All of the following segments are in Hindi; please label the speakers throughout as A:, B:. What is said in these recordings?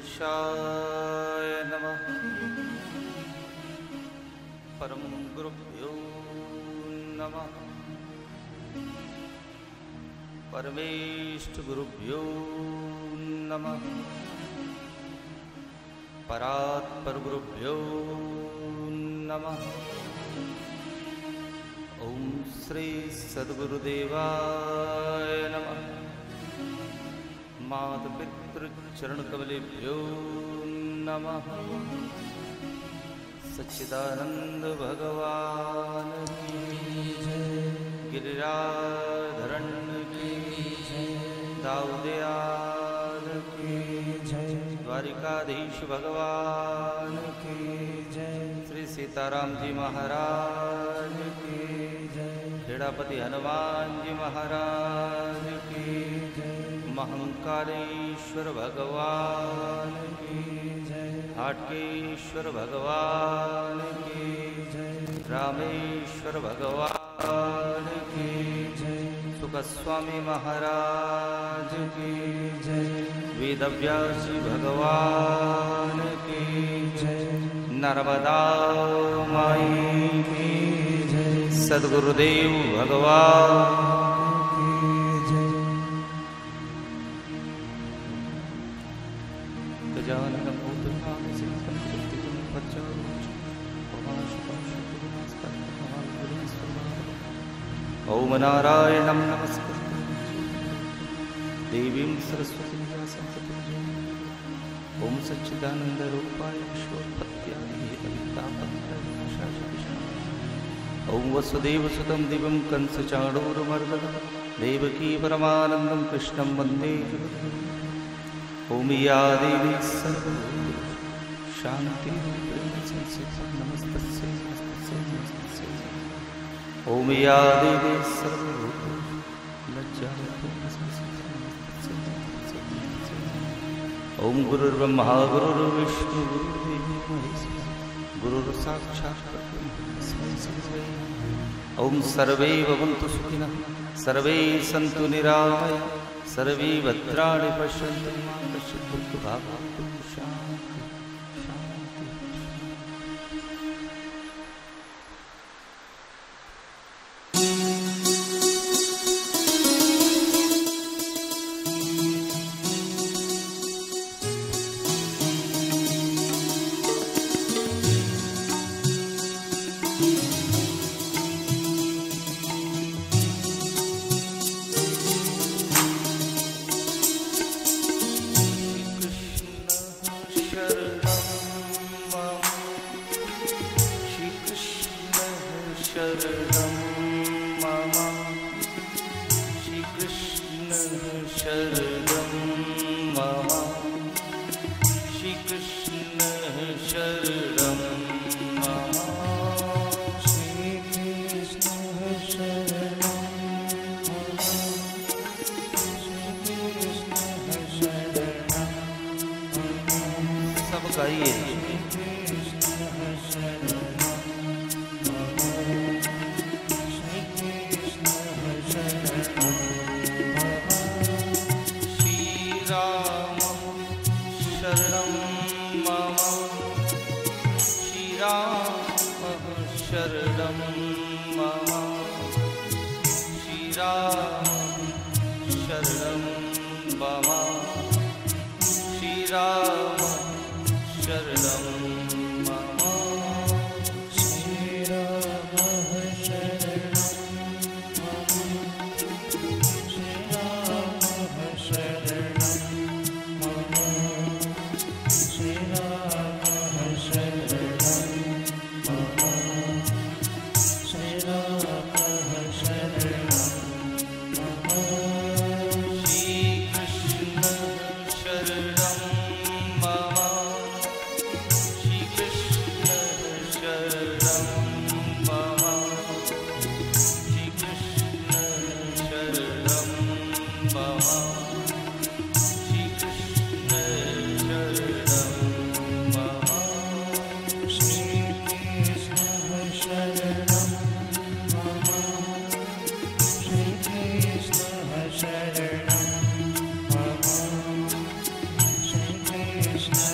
A: पुरुषाय नमः। परम गुरुभ्यो नमः। परमेष्ठ गुरुभ्यो नमः। परात्पर गुरुभ्यो नमः। ओम श्री सद्गुरुदेवाय नमः। मातपितृचरणकमलेभ्यो नमः। सच्चिदानंद भगवान की जय। गिरिराधरण की जय। दाऊदयाद की जय। द्वारिकाधीश भगवान की जय। श्री सीताराम जी महाराज की जय। खेड़ापति हनुमान जी महाराज की जय। महंकालेश्वर भगवान की जय। हाटकेश्वर भगवान की जय। रामेश्वर भगवान की जय। सुखस्वामी महाराज की जय। वेदव्यास भगवान की जय। नर्मदा माई की जय। सद्गुरुदेव भगवान ओम नारायणं नमस्कृत्य देवीं सरस्वतीं व्यासं ततो जयेत्। ओम सच्चिदानंद रूपाय विश्वोत्पत्त्यादिहेतुविद्यापत्रयविनाशाय। ओम वसुदेवसुतं दिव्यं कंसचाणूरमर्दनं देवकी परमानन्दं कृष्णं वन्दे जगद्गुरुं। ओम या देवी सर्वभूतेषु शान्तिरूपेण संस्थिता नमस्तस्यै नमस्तस्यै नमस्तस्यै। ओम या देवी सर्वभूतेषु लज्जारूपेण संस्थिता नमस्तस्यै नमस्तस्यै नमस्तस्यै। ओम गुरुर्ब्रह्मा गुरुर्विष्णु गुरुर्देवो महेश्वरः गुरुर्साक्षात् परब्रह्म तस्मै श्री। ओम सर्वे भवन्तु सुखिनः सर्वे सन्तु निरामयाः सर्वे भद्राणि पश्यन्तु मा कश्चित् दुःखभाग्।
B: Krishna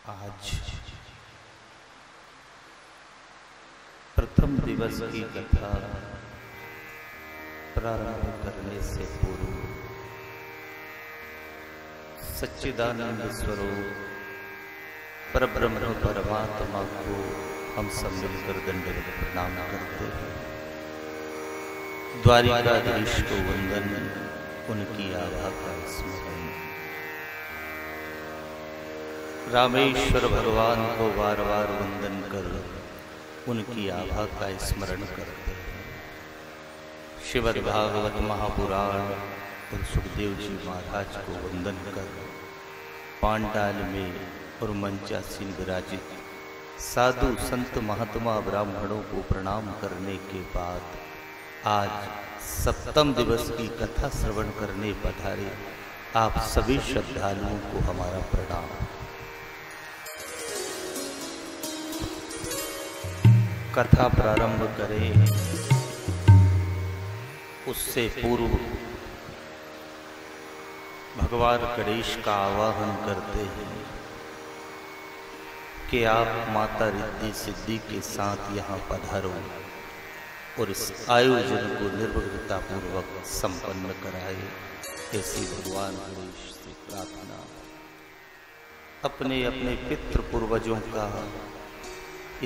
A: आज प्रथम दिवस की कथा प्रारंभ करने से पूर्व सच्चिदानंद स्वरूप परब्रह्म परमात्मा को हम सब मिलकर दंडवत प्रणाम करते हैं। द्वारिकाधीश को वंदन, उनकी आभा का स्मरण। रामेश्वर भगवान को बार बार वंदन कर उनकी आभा का स्मरण करते हैं। श्रीमद् भागवत महापुराण और सुखदेव जी महाराज को वंदन कर पांडाल में और मंचासीन विराजित साधु संत महात्मा ब्राह्मणों को प्रणाम करने के बाद आज सप्तम दिवस की कथा श्रवण करने पधारे आप सभी श्रद्धालुओं को हमारा प्रणाम। कथा प्रारंभ करें उससे पूर्व भगवान गणेश का आवाहन करते हैं कि आप माता रिद्धि सिद्धि के साथ यहाँ पधारो और इस आयोजन को निर्विघ्नता पूर्वक संपन्न कराए। ऐसी भगवान गणेश से प्रार्थना। अपने अपने पितृ पूर्वजों का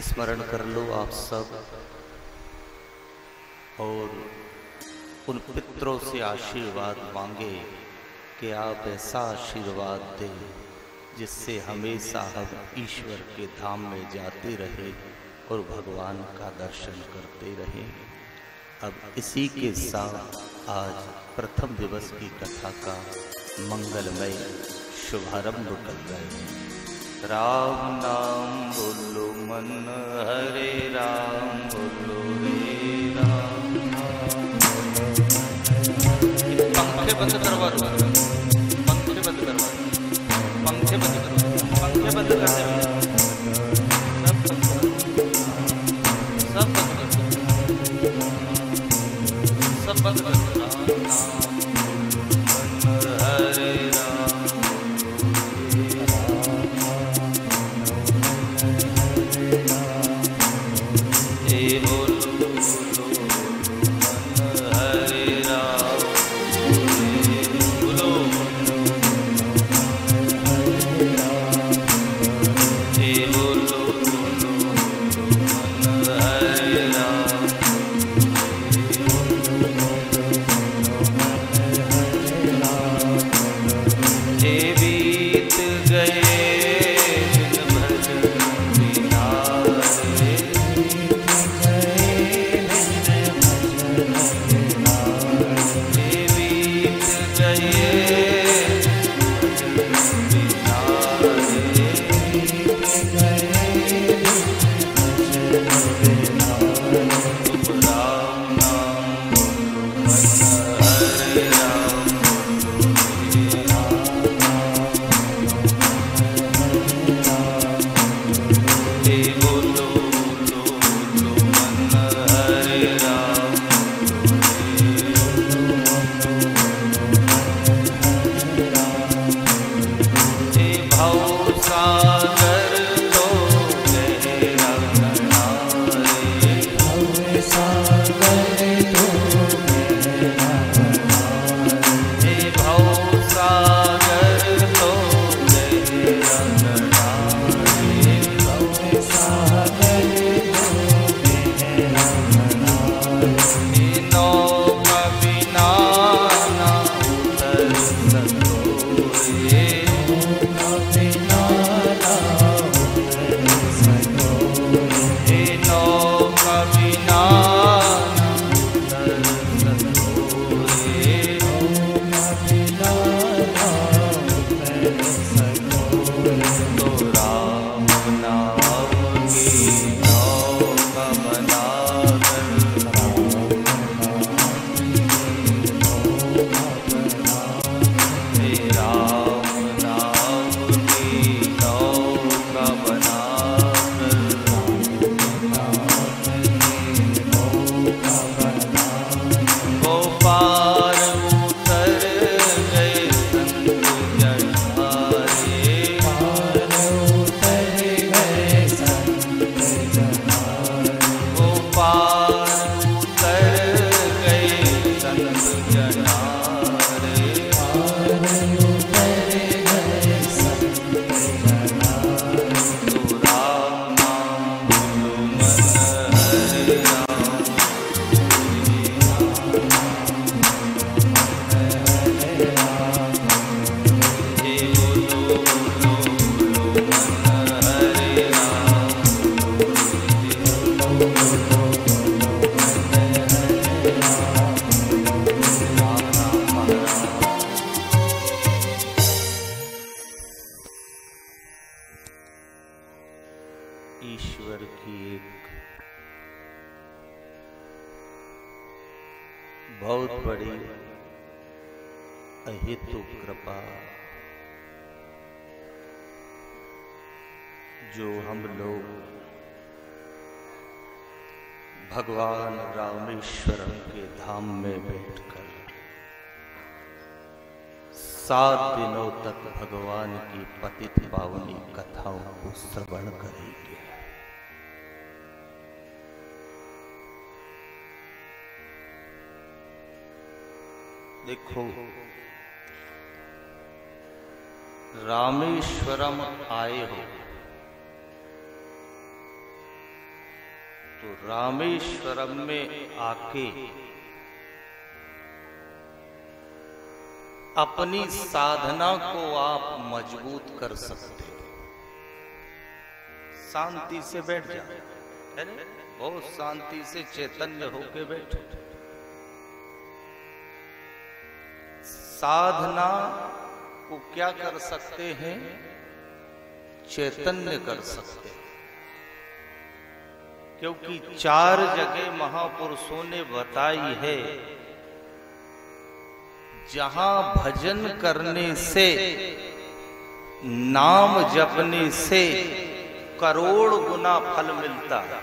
A: स्मरण कर लो आप सब और उन पितरों से आशीर्वाद मांगे कि आप ऐसा आशीर्वाद दें जिससे हमेशा हम ईश्वर के धाम में जाते रहे और भगवान का दर्शन करते रहें। अब इसी के साथ आज प्रथम दिवस की कथा का मंगलमय शुभारंभ कर रहे हैं। राम नाम बोलो मन हरे राम बोलो रे राम। पंखे बंद करवा दो, पंखे बंद करवा दो, पंखे बंद करो, पंखे बंद कर दे, सब बंद कर दो, सब बंद कर दो।
B: सागर
A: बहुत बड़ी अहेतु कृपा जो हम लोग भगवान रामेश्वरम के धाम में बैठकर 7 दिनों तक भगवान की पतित पावनी कथाओं को श्रवण करेंगे। देखो, रामेश्वरम आए हो तो रामेश्वरम में आके अपनी साधना को आप मजबूत कर सकते हो। शांति से बैठ जाओ, बहुत शांति से चैतन्य होके बैठो। साधना को क्या कर सकते हैं? चैतन्य कर सकते हैं। क्योंकि 4 जगह महापुरुषों ने बताई है जहां भजन करने से, नाम जपने से करोड़ गुना फल मिलता है।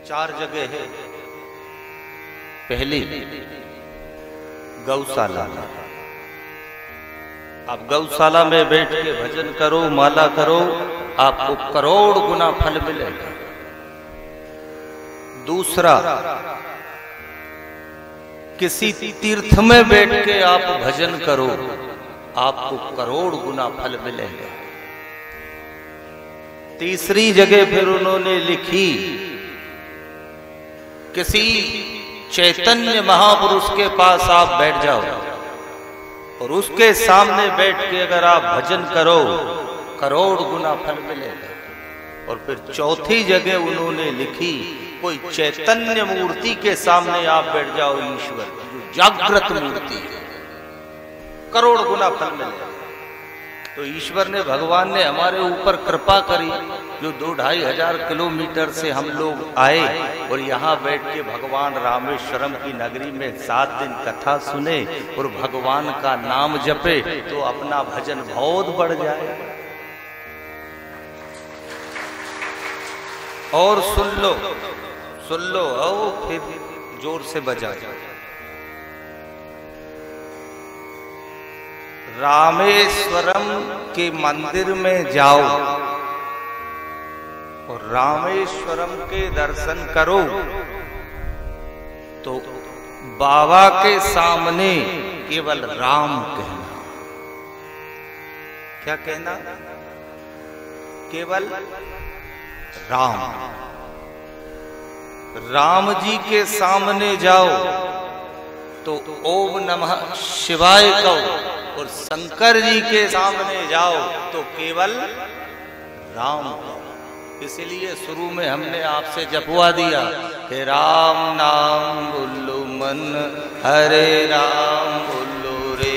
A: 4 जगह है। पहली गौशाला में, आप गौशाला में बैठ के भजन करो, माला करो, आपको करोड़ गुना फल मिलेगा। दूसरा, किसी तीर्थ में बैठ के आप भजन करो, आपको करोड़ गुना फल मिलेगा। तीसरी जगह फिर उन्होंने लिखी, किसी चैतन्य महापुरुष के पास आप बैठ जाओ और उसके सामने बैठ के अगर आप भजन करो, करोड़ गुना फल मिलेगा। और फिर चौथी जगह उन्होंने लिखी, कोई चैतन्य मूर्ति के सामने आप बैठ जाओ, ईश्वर जो जागृत मूर्ति है, करोड़ गुना फल मिलेगा। तो ईश्वर ने, भगवान ने हमारे ऊपर कृपा करी, जो 2-2.5 हजार किलोमीटर से हम लोग आए और यहाँ बैठ के भगवान रामेश्वरम की नगरी में 7 दिन कथा सुने और भगवान का नाम जपे, तो अपना भजन बहुत बढ़ जाए। और सुन लो, आओ फिर जोर से बजा। रामेश्वरम के मंदिर में जाओ और रामेश्वरम के दर्शन करो तो बाबा के सामने केवल राम कहना। क्या कहना? केवल राम। राम जी के सामने जाओ तो ओम नमः शिवाय कहो, और शंकर जी के सामने जाओ तो केवल राम। इसलिए शुरू में हमने आपसे जपवा दिया कि राम नाम बोलो मन, हरे राम बोलो रे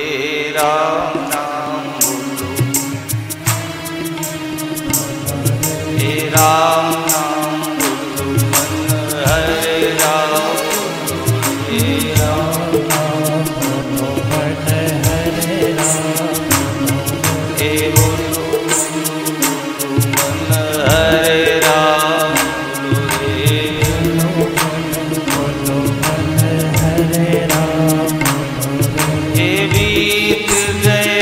A: राम नाम बोलो, हे राम नाम बोलो मन, हरे राम बोलो रे राम नाम बोलो मन, हरे राम हे बोलो मन, हरे राम बोलो मन, हरे राम हे बीत गए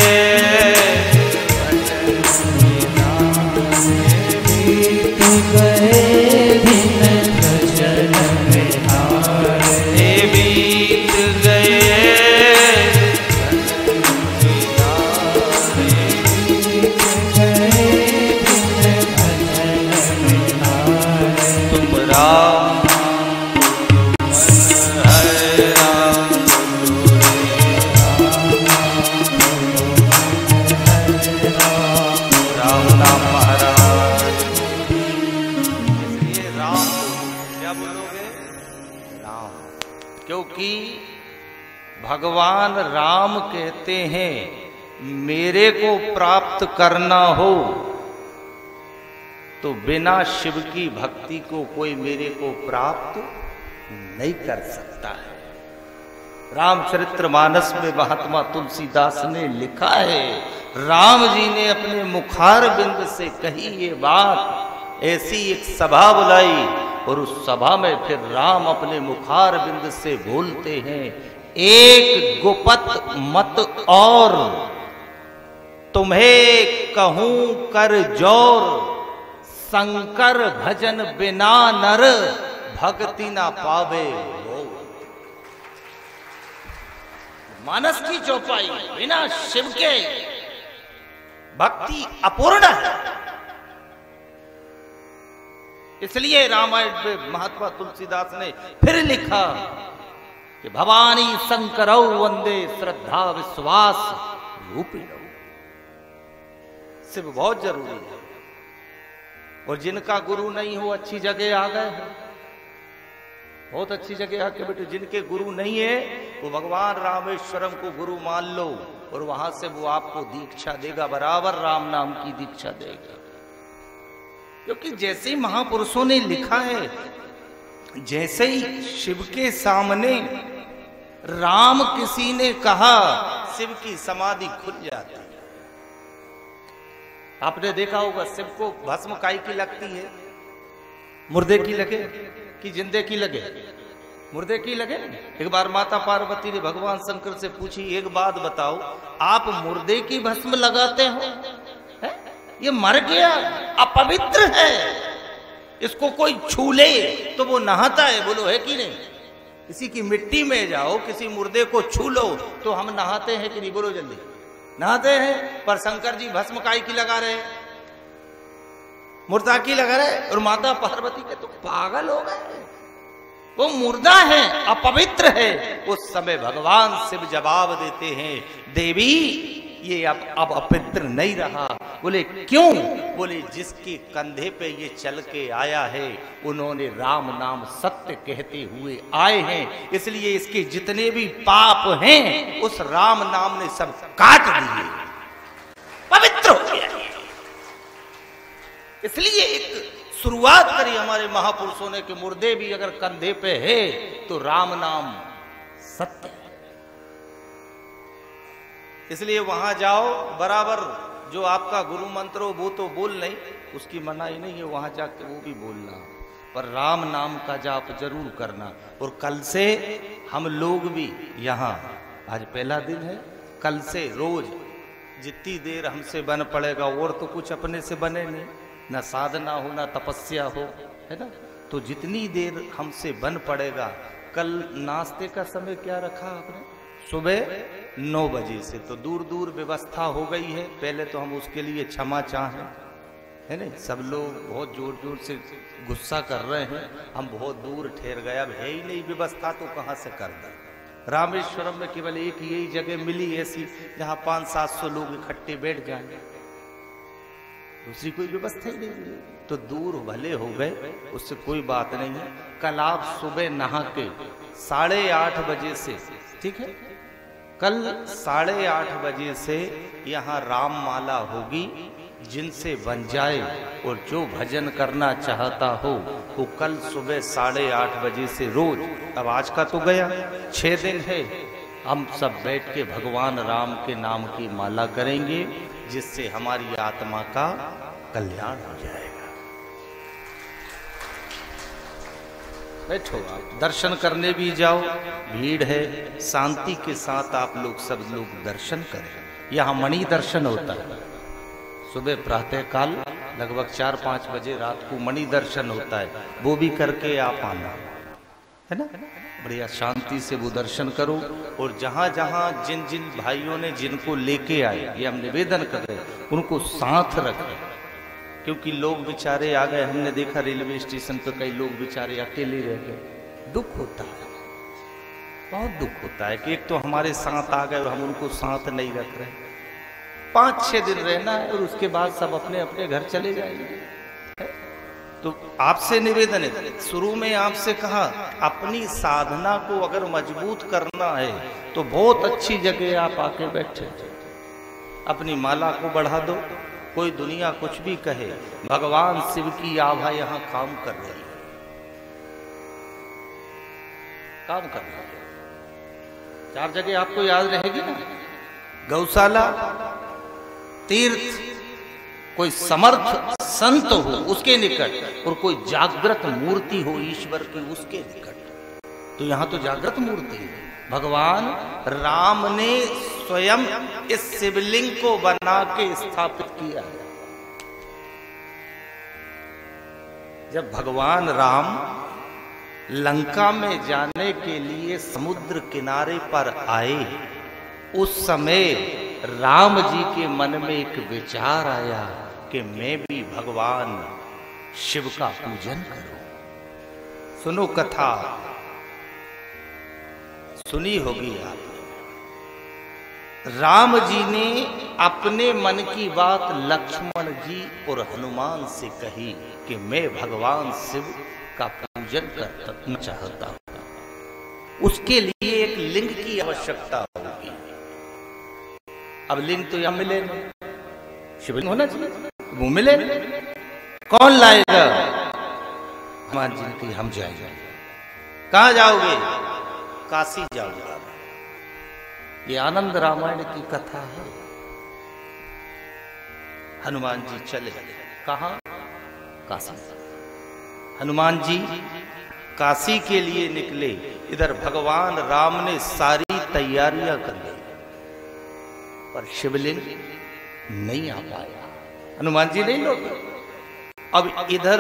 A: भगवान राम कहते हैं मेरे को प्राप्त करना हो तो बिना शिव की भक्ति को कोई मेरे को प्राप्त नहीं कर सकता है। रामचरितमानस में महात्मा तुलसीदास ने लिखा है, राम जी ने अपने मुखार बिंद से कही ये बात, ऐसी एक सभा बुलाई और उस सभा में फिर राम अपने मुखार बिंद से बोलते हैं, एक गुपत मत और तुम्हें कहूं कर जोर, शंकर भजन बिना नर भक्ति ना पावे। मानस की चौपाई, बिना शिव के भक्ति अपूर्ण है। इसलिए रामायण में महात्मा तुलसीदास ने फिर लिखा कि भवानी शंकरौ वंदे श्रद्धा विश्वास रूपी। शिव बहुत जरूरी है, और जिनका गुरु नहीं हो अच्छी जगह आ गए हैं, बहुत अच्छी जगह आके बेटे। जिनके गुरु नहीं है वो भगवान रामेश्वरम को गुरु मान लो, और वहां से वो आपको दीक्षा देगा, बराबर राम नाम की दीक्षा देगा। क्योंकि जैसे ही महापुरुषों ने लिखा है, जैसे ही शिव के सामने राम किसी ने कहा, शिव की समाधि खुल जाती है। आपने देखा होगा शिव को भस्म काई की लगती है? मुर्दे की लगे कि जिंदे की लगे? मुर्दे की लगे। एक बार माता पार्वती ने भगवान शंकर से पूछी, एक बात बताओ, आप मुर्दे की भस्म लगाते हो? है? ये मर गया, अपवित्र है, इसको कोई छू ले तो वो नहाता है, बोलो है कि नहीं? किसी की मिट्टी में जाओ, किसी मुर्दे को छू लो तो हम नहाते हैं कि नहीं? बोलो जल्दी। नहाते हैं। पर शंकर जी भस्म काई की लगा रहे, मुर्दा की लगा रहे, और माता पार्वती के तो पागल हो गए, वो मुर्दा है, अपवित्र है। उस समय भगवान शिव जवाब देते हैं, देवी ये अब अपवित्र नहीं रहा। बोले क्यों? बोले जिसके कंधे पे ये चल के आया है, उन्होंने राम नाम सत्य कहते हुए आए हैं, इसलिए इसके जितने भी पाप हैं उस राम नाम ने सब काट दिए, पवित्र हो गया। इसलिए एक शुरुआत करी हमारे महापुरुषों ने कि मुर्दे भी अगर कंधे पे है तो राम नाम सत्य है। इसलिए वहां जाओ, बराबर जो आपका गुरु मंत्र हो वो तो बोल नहीं, उसकी मनाही नहीं है, वहां जाके वो भी बोलना, पर राम नाम का जाप जरूर करना। और कल से हम लोग भी यहाँ, आज पहला दिन है, कल से रोज जितनी देर हमसे बन पड़ेगा, और तो कुछ अपने से बने नहीं, ना साधना हो ना तपस्या हो, है ना, तो जितनी देर हमसे बन पड़ेगा। कल नाश्ते का समय क्या रखा आपने? सुबह 9 बजे से, तो दूर दूर व्यवस्था हो गई है। पहले तो हम उसके लिए क्षमा चाहें, है ना, सब लोग बहुत जोर जोर से गुस्सा कर रहे हैं, हम बहुत दूर ठहर गए, अब है ही नहीं व्यवस्था तो कहाँ से कर दें। रामेश्वरम में केवल एक यही जगह मिली ऐसी जहाँ 500-700 लोग इकट्ठे बैठ जाएंगे, दूसरी कोई व्यवस्था ही नहीं मिली, तो दूर भले हो गए, उससे कोई बात नहीं है। कल आप सुबह नहा के 8:30 बजे से, ठीक है, कल 8:30 बजे से यहाँ राम माला होगी, जिनसे बन जाए और जो भजन करना चाहता हो वो कल सुबह 8:30 बजे से रोज, अब आज का तो गया, 6 दिन है, हम सब बैठ के भगवान राम के नाम की माला करेंगे, जिससे हमारी आत्मा का कल्याण हो जाएगा। बैठो, आप दर्शन करने भी जाओ, भीड़ है, शांति के साथ आप लोग सब लोग दर्शन करें। यहाँ मणि दर्शन होता है, सुबह प्रातः काल लगभग 4-5 बजे रात को मणि दर्शन होता है, वो भी करके आप आना, है ना, बढ़िया शांति से वो दर्शन करो। और जहां जहां जिन जिन भाइयों ने जिनको लेके आए, ये हम निवेदन कर रहे हैं, उनको साथ रखें, क्योंकि लोग बेचारे आ गए, हमने देखा रेलवे स्टेशन पे कई लोग बेचारे अकेले रह गए, दुख होता है, बहुत दुख होता है कि एक तो हमारे साथ आ गए और हम उनको साथ नहीं रख रहे। 5-6 दिन रहना है और उसके बाद सब अपने अपने घर चले जाएंगे। तो आपसे निवेदन है, शुरू में आपसे कहा, अपनी साधना को अगर मजबूत करना है तो बहुत अच्छी जगह आप आके बैठे, अपनी माला को बढ़ा दो। कोई दुनिया कुछ भी कहे, भगवान शिव की आभा यहाँ काम कर रही है, काम कर रही है। 4 जगह आपको याद रहेगी ना, गौशाला, तीर्थ, कोई समर्थ संत हो उसके निकट, और कोई जागृत मूर्ति हो ईश्वर की उसके निकट। तो यहां तो जागृत मूर्ति है। भगवान राम ने स्वयं इस शिवलिंग को बना के स्थापित किया है। जब भगवान राम लंका में जाने के लिए समुद्र किनारे पर आए, उस समय राम जी के मन में एक विचार आया कि मैं भी भगवान शिव का पूजन करूं। सुनो कथा, सुनी होगी आपने। राम जी ने अपने मन की बात लक्ष्मण जी और हनुमान से कही कि मैं भगवान शिव का पूजन करना चाहता हूं। उसके लिए एक लिंग की आवश्यकता होगी। अब लिंग तो यहां मिले नहीं, शिवलिंग होना चाहिए, वो मिले। कौन लाएगा? हनुमान जी की हम जाएंगे। कहां जाओगे? काशी जाऊंगा। ये आनंद रामायण की कथा है। हनुमान जी चले। कहां? काशी। हनुमान जी काशी के लिए निकले। इधर भगवान राम ने सारी तैयारियां कर ली, पर शिवलिंग नहीं आ पाया। हनुमान जी नहीं लौटे। अब इधर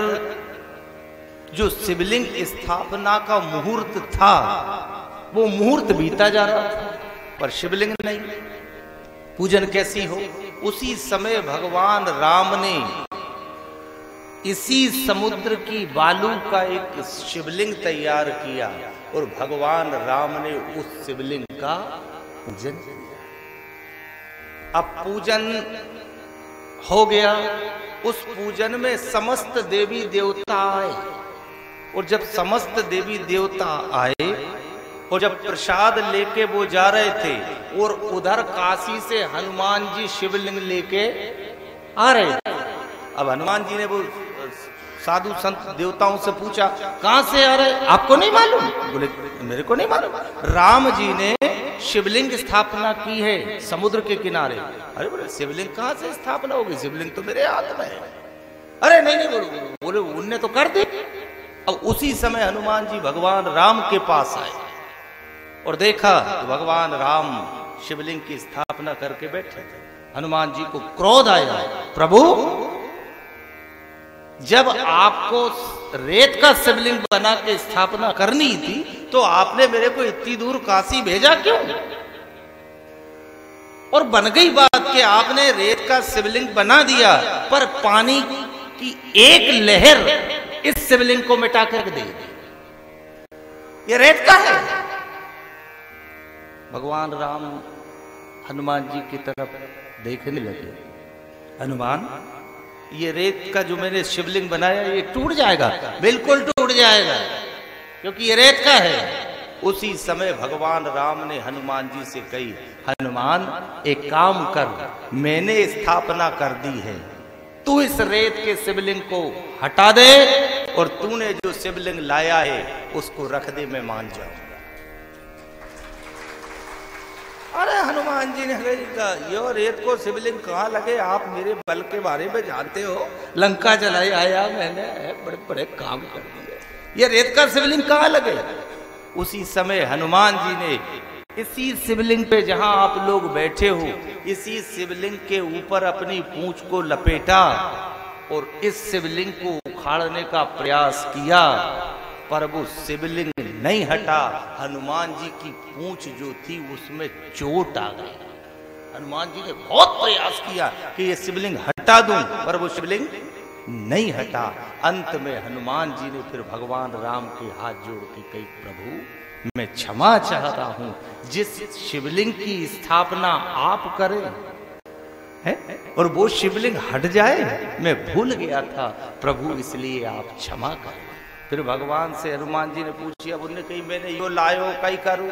A: जो शिवलिंग स्थापना का मुहूर्त था, वो मुहूर्त बीता जा रहा था, पर शिवलिंग नहीं। पूजन कैसी हो? उसी समय भगवान राम ने इसी समुद्र की बालू का एक शिवलिंग तैयार किया और भगवान राम ने उस शिवलिंग का पूजन किया। अब पूजन हो गया। उस पूजन में समस्त देवी देवता आए, और जब समस्त देवी देवता आए और जब प्रसाद लेके वो जा रहे थे, और उधर काशी से हनुमान जी शिवलिंग लेके आ रहे थे। अब हनुमान जी ने वो साधु संत देवताओं से पूछा, कहां से आ रहे? आपको नहीं मालूम? बोले मेरे को नहीं मालूम। राम जी ने शिवलिंग स्थापना की है समुद्र के किनारे। अरे बोले शिवलिंग कहां से स्थापना होगी? शिवलिंग तो मेरे हाथ में है। अरे नहीं नहीं, बोले उनने तो कर दी। अब उसी समय हनुमान जी भगवान राम के पास आए और देखा तो भगवान राम शिवलिंग की स्थापना करके बैठे थे। हनुमान जी को क्रोध आया, प्रभु जब आपको रेत का शिवलिंग बना के स्थापना करनी थी तो आपने मेरे को इतनी दूर काशी भेजा क्यों? और बन गई बात कि आपने रेत का शिवलिंग बना दिया, पर पानी की एक लहर इस शिवलिंग को मिटा कर दे दी। ये रेत का है। भगवान राम हनुमान जी की तरफ देखने लगे। हनुमान, ये रेत का जो मैंने शिवलिंग बनाया ये टूट जाएगा। बिल्कुल टूट जाएगा, क्योंकि ये रेत का है। उसी समय भगवान राम ने हनुमान जी से कही, हनुमान एक काम कर, मैंने स्थापना कर दी है, तू इस रेत के शिवलिंग को हटा दे और तूने जो शिवलिंग लाया है उसको रख दे, मैं मान जाऊंगा। अरे हनुमान जी ने कहा, यो रेत को शिवलिंग कहाँ लगे? आप मेरे बल के बारे में जानते हो, लंका जलाई आया मैंने, बड़े बड़े काम कर दिए, ये रेत का शिवलिंग कहाँ लगे? उसी समय हनुमान जी ने इसी शिवलिंग पे जहां आप लोग बैठे हो, इसी शिवलिंग के ऊपर अपनी पूंछ को लपेटा और इस शिवलिंग को उखाड़ने का प्रयास किया, पर वो शिवलिंग नहीं हटा। हनुमान जी की पूंछ जो थी उसमें चोट आ गई। हनुमान जी ने बहुत प्रयास किया कि ये शिवलिंग हटा दूं, पर वो शिवलिंग नहीं हटा। अंत में हनुमान जी ने फिर भगवान राम के हाथ जोड़ के कही, प्रभु मैं क्षमा चाहता हूं, जिस शिवलिंग की स्थापना आप करें है और वो शिवलिंग हट जाए, मैं भूल गया था प्रभु, इसलिए आप क्षमा करें। फिर भगवान से हनुमान जी ने पूछी, अब उन्होंने कही मैंने यो लायो कई करूं,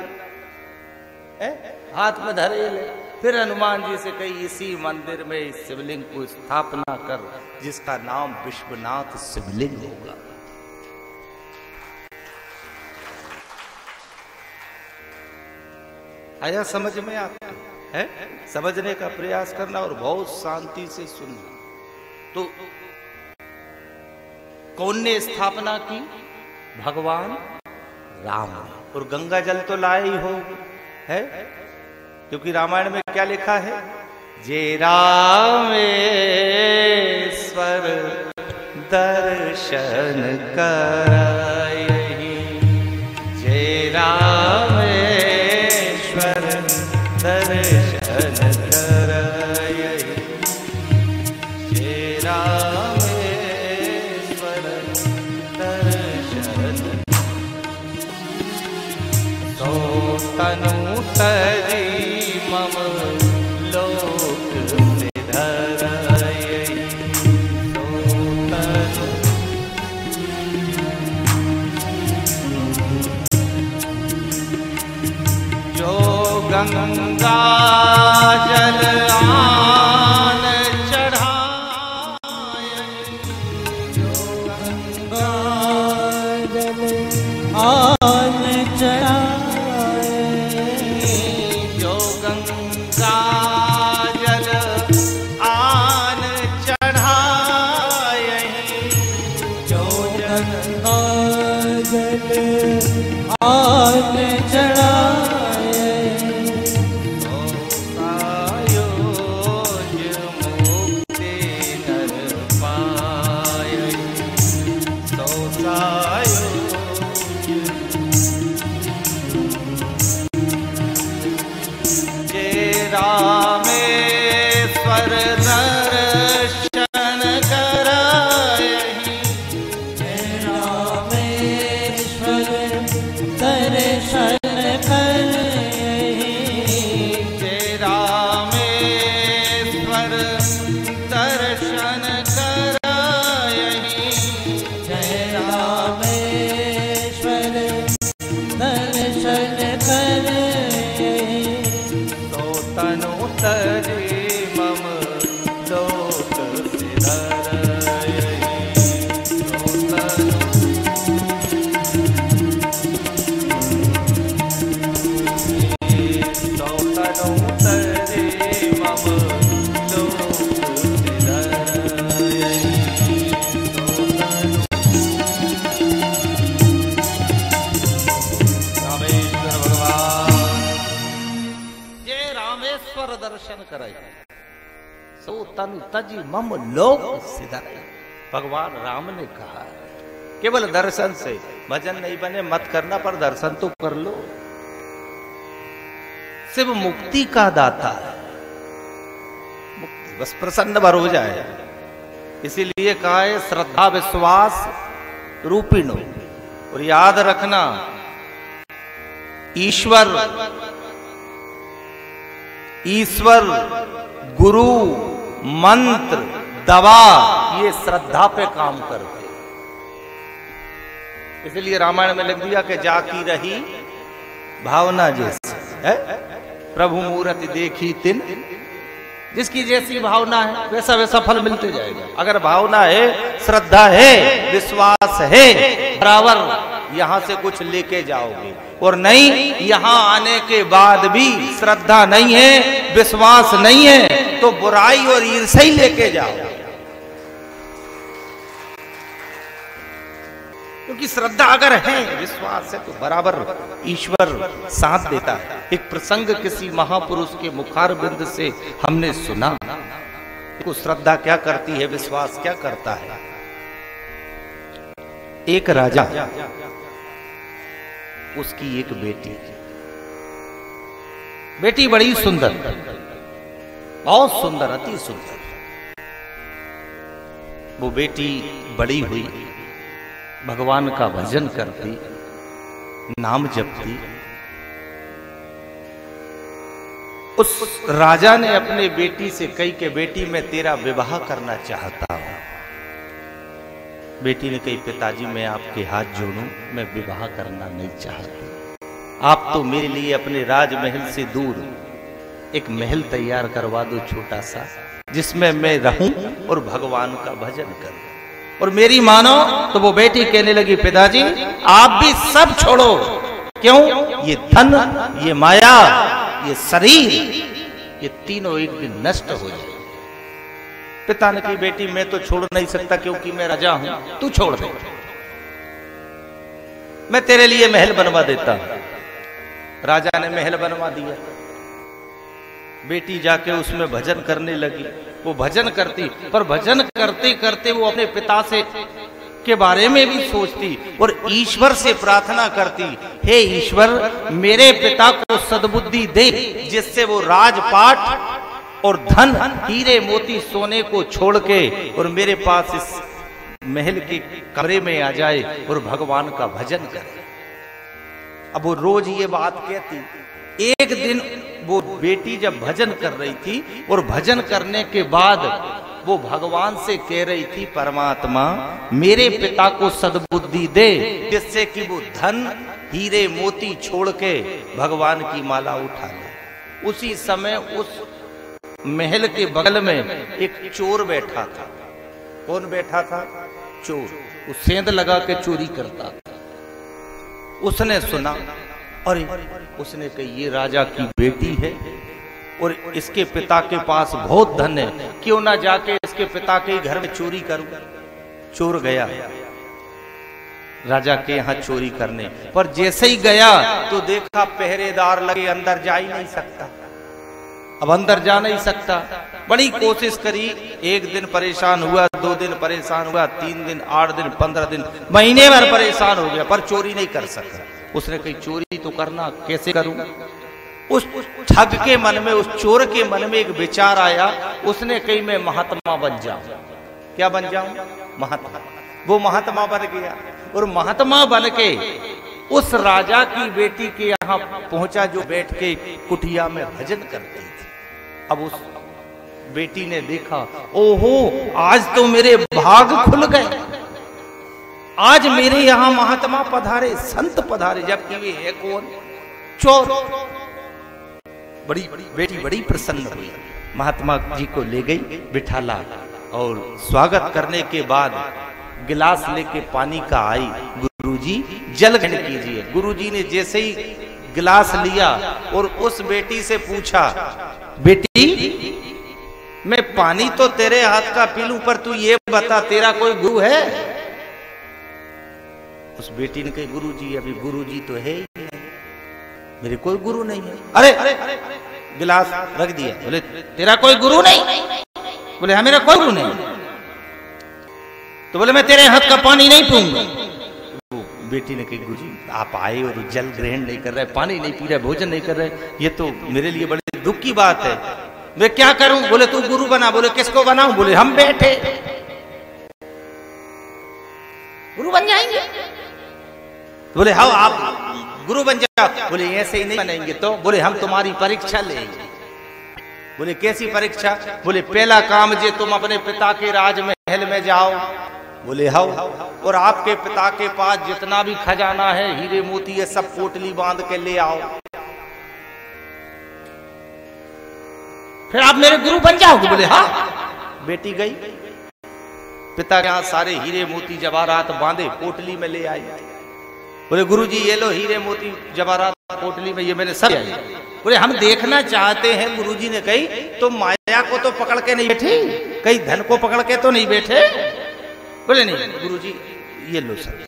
A: हाथ में धरे ले। फिर हनुमान जी से कही, इसी मंदिर में इस शिवलिंग को स्थापना कर, जिसका नाम विश्वनाथ शिवलिंग होगा। आया समझ में आपको? है समझने का प्रयास करना और बहुत शांति से सुनना। तो कौन ने स्थापना की? भगवान राम ने। और गंगा जल तो लाए ही हो, है? क्योंकि रामायण में क्या लिखा है? जय रामेश्वर दर्शन करायहि, जय रामेश्वर दर्शन करायहि, जय रामेश्वर दर्शन। तो तनु तरी मम लोक सिधरायहि, तो तनु। जो गंगा जल आन चढ़ाए, जो गंगा जल आन चढ़ाए, जो गंगा जल आन चढ़ाए, जो गंगा जल आन चढ़ाए, मुक्ति नर पाए, जय रामेश्वर दर्शन करायहि, जय रामेश्वर दर्शन करायहि, जय रामेश्वर दर्शन करायहि, जय रामेश्वर दर्शन करायहि। तो तनु तरे मम लोक सिधरायहि, तो तनु। तो तनु तरे मम लोक सिधरायहि, तो तनु। रामेश्वर भगवान जय रामेश्वर दर्शन कराई, सो तनु तजी मम लोक सिधरायहि। भगवान राम ने कहा केवल दर्शन से भजन नहीं बने, मत करना पर दर्शन तो कर लो। शिव मुक्ति का दाता है, मुक्ति बस प्रसन्न भर हो जाए। इसीलिए कहा है श्रद्धा विश्वास रूपिणो। और याद रखना ईश्वर गुरु मंत्र दवा ये श्रद्धा पे काम करते। इसलिए रामायण में लिख दिया कि जाकी रही भावना जैसी है, प्रभु मूर्ति देखी तिन। जिसकी जैसी भावना है वैसा वैसा फल मिलते जाएगा। अगर भावना है, श्रद्धा है, विश्वास है, बराबर यहां से कुछ लेके जाओगे। और नहीं, यहां आने के बाद भी श्रद्धा नहीं है, विश्वास नहीं है, तो बुराई और ईर्ष्या ही लेके जाओगे। क्योंकि श्रद्धा अगर है, विश्वास है, तो बराबर ईश्वर साथ देता है। एक प्रसंग किसी महापुरुष के मुखारबिंद से हमने सुना। तो श्रद्धा क्या करती है, विश्वास क्या करता है। एक राजा, उसकी एक बेटी बड़ी सुंदर, बहुत सुंदर, अति सुंदर। वो बेटी बड़ी हुई, भगवान का भजन करती, नाम जपती। उस राजा ने अपने बेटी से कही कि बेटी मैं तेरा विवाह करना चाहता हूं। बेटी ने कही पिताजी मैं आपके हाथ जोड़ूं, मैं विवाह करना नहीं चाहती। आप तो मेरे लिए अपने राजमहल से दूर एक महल तैयार करवा दो छोटा सा, जिसमें मैं रहूं और भगवान का भजन करूं। और मेरी मानो तो वो बेटी कहने लगी पिताजी आप भी सब छोड़ो। क्यों? ये धन, ये माया, ये शरीर, ये तीनों एक दिन नष्ट हो जाए। पिता ने कही बेटी मैं तो छोड़ नहीं सकता क्योंकि मैं राजा हूं, तू छोड़ दे, मैं तेरे लिए महल बनवा देता। राजा ने महल बनवा दिया। बेटी जाके उसमें भजन करने लगी। वो भजन करती, पर भजन करते करते वो अपने पिता से के बारे में भी सोचती और ईश्वर से प्रार्थना करती, हे ईश्वर मेरे पिता को सद्बुद्धि दे जिससे वो राजपाट और धन हीरे मोती सोने को छोड़ के और मेरे पास इस महल के कमरे में आ जाए और भगवान का भजन करे। अब वो रोज ये बात कहती। एक दिन वो बेटी जब भजन कर रही थी और भजन करने के बाद वो भगवान से कह रही थी, परमात्मा मेरे पिता को सद्बुद्धि दे जिससे कि वो धन हीरे मोती छोड़ के भगवान की माला उठा ले। उसी समय उस महल के बगल में एक चोर बैठा था। कौन बैठा था? चोर। वो सेंध लगा के चोरी करता था। उसने सुना और उसने कही ये राजा की बेटी है और इसके पिता के पास बहुत धन है, क्यों ना जाके इसके पिता के घर में चोरी करूं। चोर गया राजा के यहाँ चोरी करने, पर जैसे ही गया तो देखा पहरेदार लगे, अंदर जा ही नहीं सकता। अब अंदर जा नहीं सकता, बड़ी कोशिश करी। एक दिन परेशान हुआ, 2 दिन परेशान हुआ, 3 दिन, 8 दिन, 15 दिन, महीने भर परेशान हो गया, पर चोरी नहीं कर सका। उसने कही चोरी तो करना, कैसे करूं? उस ठग के मन में, उस चोर के मन में एक विचार आया। उसने कही मैं महात्मा बन जाऊं। क्या बन जाऊं? महात्मा। वो महात्मा बन गया और महात्मा बन के उस राजा की बेटी के यहाँ पहुंचा जो बैठ के कुटिया में भजन करती थी। अब उस बेटी ने देखा, ओहो आज तो मेरे भाग खुल गए, आज मेरे यहाँ महात्मा पधारे, संत पधारे, जबकि वे है कौन? चोर। बेटी बड़ी प्रसन्न हुई, महात्मा जी को ले गई, बिठाला और स्वागत करने के बाद गिलास लेके पानी का आई। गुरुजी जल ग्रहण कीजिए। गुरुजी ने जैसे ही गिलास लिया और उस बेटी से पूछा, बेटी मैं पानी तो तेरे हाथ का पी लूं, पर तू ये बता तेरा कोई गुरु है? उस बेटी ने कहा, गुरुजी अभी गुरुजी तो है ही नहीं, मेरे कोई गुरु नहीं है। अरे गिलास रख दिया। बोले तेरा कोई गुरु नहीं? बोले हाँ मेरा कोई गुरु नहीं। तो बोले मैं तेरे हाथ का पानी नहीं पीऊंगा। बेटी ने कहा, गुरुजी आप आए और जल ग्रहण नहीं कर रहे, पानी नहीं पी रहे, भोजन नहीं कर रहे, ये तो मेरे लिए बड़े दुख की बात है, मैं क्या करूं? बोले तू गुरु बना। बोले किसको बनाऊं? बोले हम बैठे गुरु बन जाएंगे। बोले हाँ आप गुरु बन जाओ। बोले ऐसे ही नहीं बनेंगे तो। बोले हम तुम्हारी परीक्षा लेंगे। बोले कैसी परीक्षा? बोले पहला काम जे तुम अपने पिता के राजमहल में जाओ। बोले हाँ, और आपके पिता के पास जितना भी खजाना है, हीरे मोती है, सब पोटली बांध के ले आओ, फिर आप मेरे गुरु बन जाओगे। बोले हाँ। बेटी गई, पिता के यहाँ सारे हीरे मोती जवाहरात बांधे, पोटली में ले आई। बोले गुरुजी ये लो हीरे मोती जवाहरात पोटली में, ये मैंने सब आई। बोले हम देखना चाहते हैं। गुरुजी ने कही तो माया को तो पकड़ के नहीं बैठे, कहीं धन को पकड़ के तो नहीं बैठे? बोले नहीं गुरुजी ये लो सब।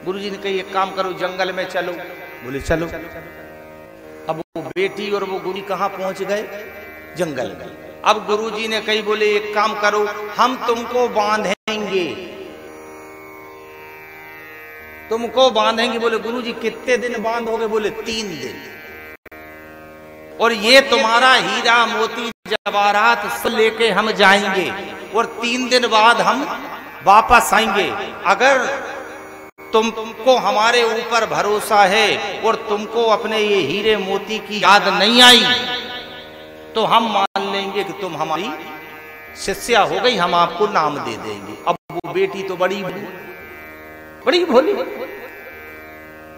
A: गुरुजी ने कही एक काम करो, जंगल में चलो। बोले चलो। अब वो बेटी और वो गुरु कहाँ पहुंच गए? जंगल में। अब गुरुजी ने कही बोले एक काम करो, हम तुमको बांधेंगे, तुमको बांधेंगे। बोले गुरुजी कितने दिन बांधोगे? बोले 3 दिन, और ये तुम्हारा हीरा मोती जवाहरात सब लेके हम जाएंगे और 3 दिन बाद हम वापस आएंगे। अगर तुमको हमारे ऊपर भरोसा है और तुमको अपने ये हीरे मोती की याद नहीं आई तो हम मान लेंगे कि तुम हमारी शिष्या हो गई, हम आपको नाम दे देंगे। अब वो बेटी तो बड़ी भोली।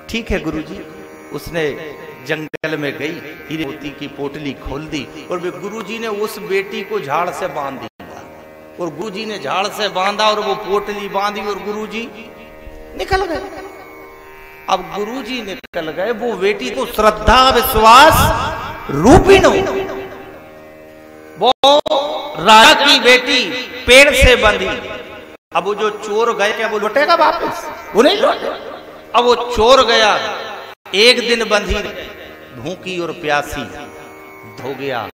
A: ठीक है गुरुजी। उसने जंगल में गई, हीरे मोती की पोटली खोल दी और वे गुरुजी ने उस बेटी को झाड़ से बांध दिया, और गुरुजी ने झाड़ से बांधा और वो पोटली बांधी और गुरुजी निकल गए। अब गुरुजी निकल गए, वो बेटी तो श्रद्धा विश्वास रूपिणो, वो राजा की बेटी पेड़ से बंधी। अब वो जो चोर गए क्या वो लौटेगा वापस? वो नहीं लौटे। अब वो चोर गया, एक दिन बंधी, भूखी और प्यासी धो गया,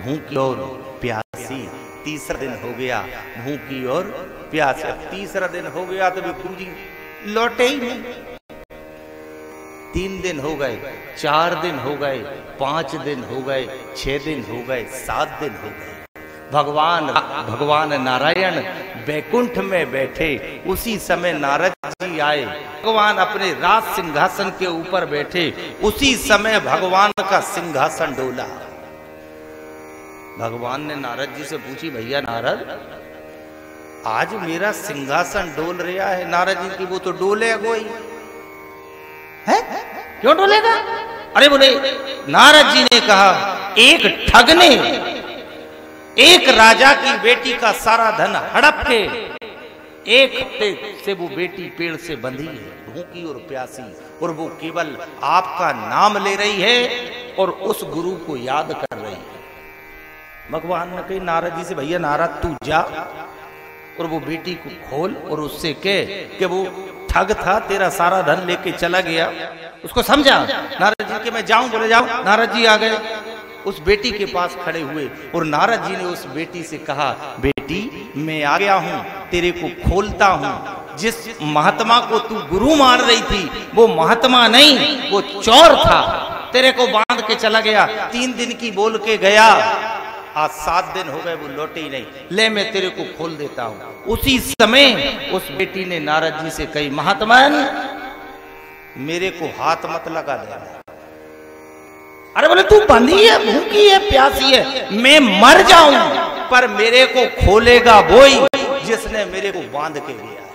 A: भूखी और प्यासी। तीसरा दिन हो गया, भूखी और प्यासी। तीसरा दिन हो गया तो गुरुजी लौटे ही नहीं। 3 दिन हो गए, 4 दिन हो गए, 5 दिन हो गए, 6 दिन हो गए, 7 दिन हो गए। भगवान नारायण बैकुंठ में बैठे, उसी समय नारद जी आए। भगवान अपने राज सिंहासन के ऊपर बैठे, उसी समय भगवान का सिंहासन डोला। भगवान ने नारद जी से पूछी, भैया नारद, आज मेरा सिंहासन डोल रहा है। नारद जी की वो तो डोले कोई है, क्यों डोलेगा? अरे बोले, नारद जी ने कहा, एक ठग ने एक राजा की बेटी का सारा धन हड़प के 1 हफ्ते से वो बेटी पेड़ से बंधी है, भूखी और प्यासी, और वो केवल आपका नाम ले रही है और उस गुरु को याद कर रही है। भगवान ने कही नारद जी से, भैया नारद तू जा और वो बेटी को खोल और उससे कह कि वो ठग था, तेरा सारा धन लेके चला गया, उसको समझा। नारद जी के मैं जाऊं? बोले जाओ। नारद जी आ गए, उस बेटी के पास खड़े हुए और नारद जी ने उस बेटी से कहा, बेटी मैं आ गया हूं, तेरे को खोलता हूं। जिस महात्मा को तू गुरु मान रही थी वो महात्मा नहीं, वो चोर था, तेरे को बांध के चला गया। 3 दिन की बोल के गया, आज 7 दिन हो गए, वो लौटे ही नहीं। ले मैं तेरे को खोल देता हूं। उसी समय उस बेटी ने नारद जी से कही, महात्मन मेरे को हाथ मत लगा देना। अरे बोले, तू बंधी है, भूखी है, प्यासी है, मैं मर जाऊं पर मेरे को खोलेगा वो ही जिसने मेरे को बांध के लिया।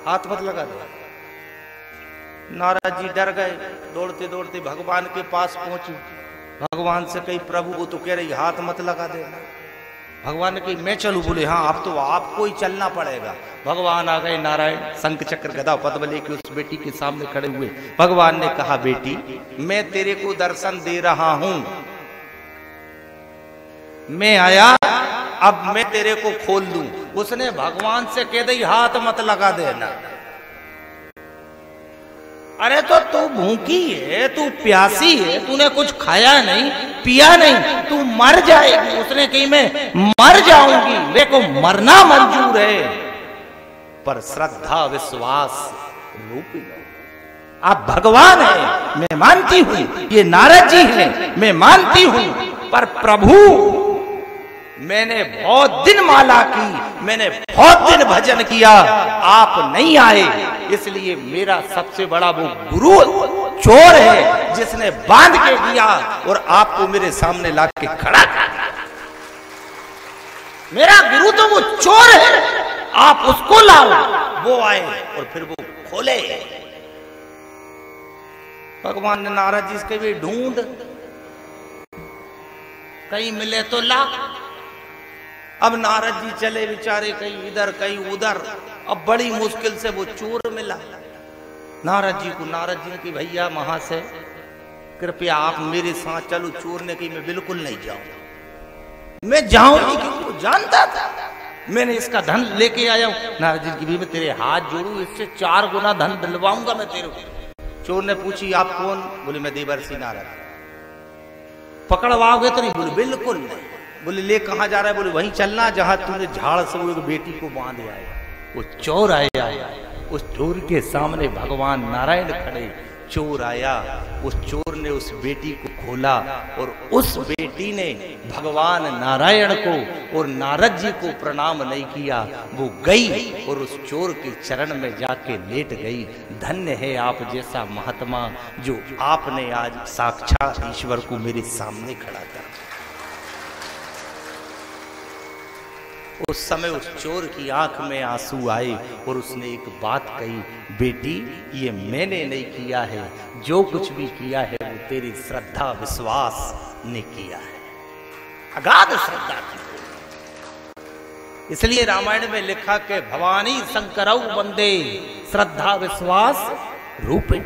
A: हाथ मत लगा दे। नारद जी डर गए, दौड़ते दौड़ते भगवान के पास पहुंचे। भगवान से कही, प्रभु वो तो कह रही हाथ मत लगा दे। भगवान ने कही, मैं चलूं? बोले हाँ, अब तो आपको ही चलना पड़ेगा। भगवान आ गए, नारायण शंख चक्र गदा पद्म लेके उस बेटी के सामने खड़े हुए। भगवान ने कहा, बेटी मैं तेरे को दर्शन दे रहा हूं, मैं आया, अब मैं तेरे को खोल दूं। उसने भगवान से कह दी, हाथ मत लगा देना। अरे तो तू भूखी है, तू प्यासी है, तूने कुछ खाया नहीं, पिया नहीं, तू मर जाएगी। उसने कही, मैं मर जाऊंगी, मेरे को मरना मंजूर है, पर श्रद्धा विश्वास रूपी आप भगवान है, मैं मानती हूं, ये नारद जी हैं, मैं मानती हूं, पर प्रभु मैंने बहुत दिन माला की, मैंने बहुत दिन भजन किया, आप नहीं आए, इसलिए मेरा सबसे बड़ा वो गुरु चोर है जिसने बांध के दिया और आपको मेरे सामने ला के खड़ा कर दिया। मेरा गुरु तो वो चोर है, आप उसको लाओ। वो आए और फिर वो खोले। भगवान ने नारद जी के भी ढूंढ, कहीं मिले तो ला। अब नारद जी चले बेचारे, कहीं इधर कहीं उधर। अब बड़ी मुश्किल से वो चोर मिला नारद जी को। नारद जी ने कहा, भैया महाशय कृपया आप मेरे साथ चलो। चोर ने कही, मैं बिल्कुल नहीं जाऊंगा। मैं जाऊंगी क्योंकि वो जानता था मैंने इसका धन लेके आया हूं। नारद जी की भी, मैं तेरे हाथ जोड़ू, इससे 4 गुना धन दिलवाऊंगा मैं तेरे को। चोर ने पूछी, आप कौन? बोले, मैं देवर्षि नारद। पकड़वाओगे तो नहीं? बोले, बिल्कुल नहीं। बोले, ले कहाँ जा रहा है? बोले, वहीं चलना जहां तूने झाड़ से वो बेटी को बांध आया। वो चोर आया, उस चोर के सामने भगवान नारायण खड़े। चोर आया, उस चोर ने उस बेटी को खोला और उस बेटी ने भगवान नारायण को और नारद जी को प्रणाम नहीं किया। वो गई और उस चोर के चरण में जाके लेट गई। धन्य है आप जैसा महात्मा जो आपने आज साक्षात ईश्वर को मेरे सामने खड़ा कर। उस समय उस चोर की आंख में आंसू आए और उसने एक बात कही, बेटी ये मैंने नहीं किया है, जो कुछ भी किया है वो तेरी श्रद्धा विश्वास ने किया है। अगाध श्रद्धा की। इसलिए रामायण में लिखा कि भवानी शंकरौ वंदे श्रद्धा विश्वास रूपिण।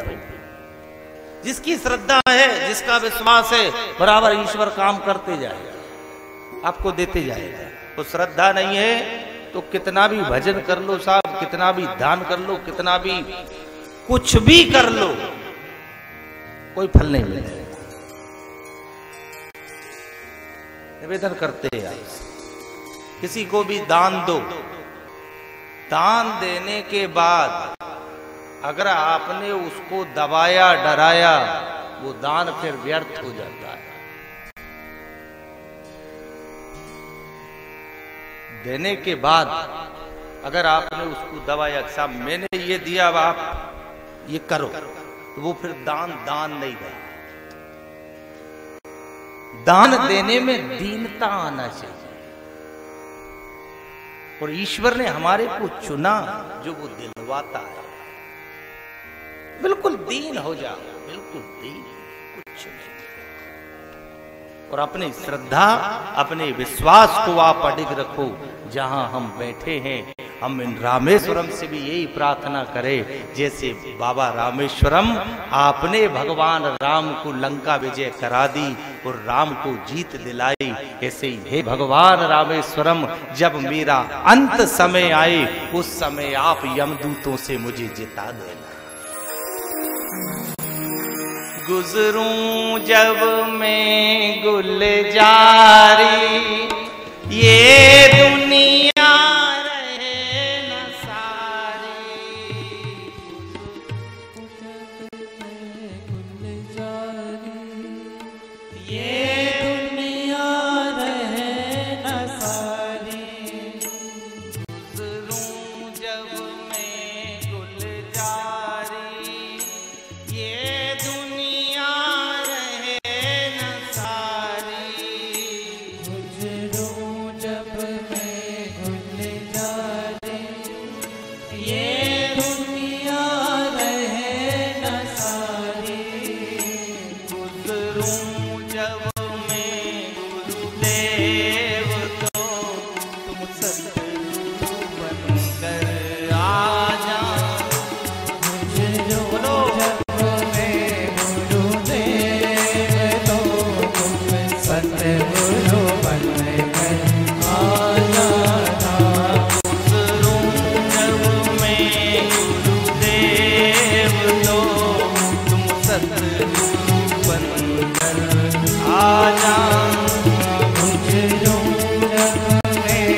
A: जिसकी श्रद्धा है, जिसका विश्वास है, बराबर ईश्वर काम करते जाएगा, आपको देते जाएगा। तो श्रद्धा नहीं है तो कितना भी भजन कर लो साहब, कितना भी दान कर लो, कितना भी कुछ भी कर लो, कोई फल नहीं मिलेगा। निवेदन करते हैं आपसे, किसी को भी दान दो, दान देने के बाद अगर आपने उसको दबाया डराया, वो दान फिर व्यर्थ हो जाता है। देने के बाद अगर आपने उसको दबाया, साहब मैंने ये दिया, अब आप ये करो, तो वो फिर दान नहीं रहा। दान देने में दीनता आना चाहिए। और ईश्वर ने हमारे को चुना जो वो दिलवाता है। बिल्कुल दीन हो जाओ, बिल्कुल दीन, कुछ नहीं। और अपनी श्रद्धा, अपने विश्वास को आप अडिग रखो। जहां हम बैठे हैं, हम इन रामेश्वरम से भी यही प्रार्थना करें, जैसे बाबा रामेश्वरम आपने भगवान राम को लंका विजय करा दी और राम को जीत दिलाई, ऐसे ही हे भगवान रामेश्वरम, जब मेरा अंत समय आए उस समय आप यमदूतों से मुझे जिता देना। गुजरूं जब मैं गुलजारी, ये दुनिया रहे न सारी। ये दुनिया रहे न सारी। गुजरूं जब मैं गुलजारी, ये दुनिया रहे न सारी। गुजरूं जब मैं गुलजारी, ये दुनिया रहे न सारी। गुजरूं जब मैं गुरुदेव, तो तुम सतगुरु बनकर आ जाओ। गुजरूं जब मैं गुरुदेव, तो तुम सतगुरु बनकर आ जाना। गुजरूं जब मैं गुरुदेव, तो तुम सतगुरु बनकर आ जाना। गुजरूं जब मैं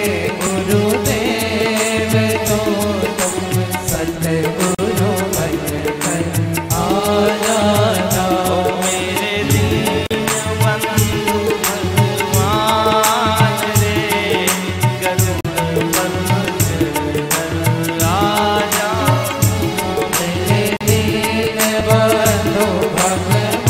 A: गुरुदेव, तो तुम सतगुरु बनकर आ जाना। मेरे दीनबंधु भगवान रे, गरुड़ पर आ जा। मेरे दीनबंधु भगवान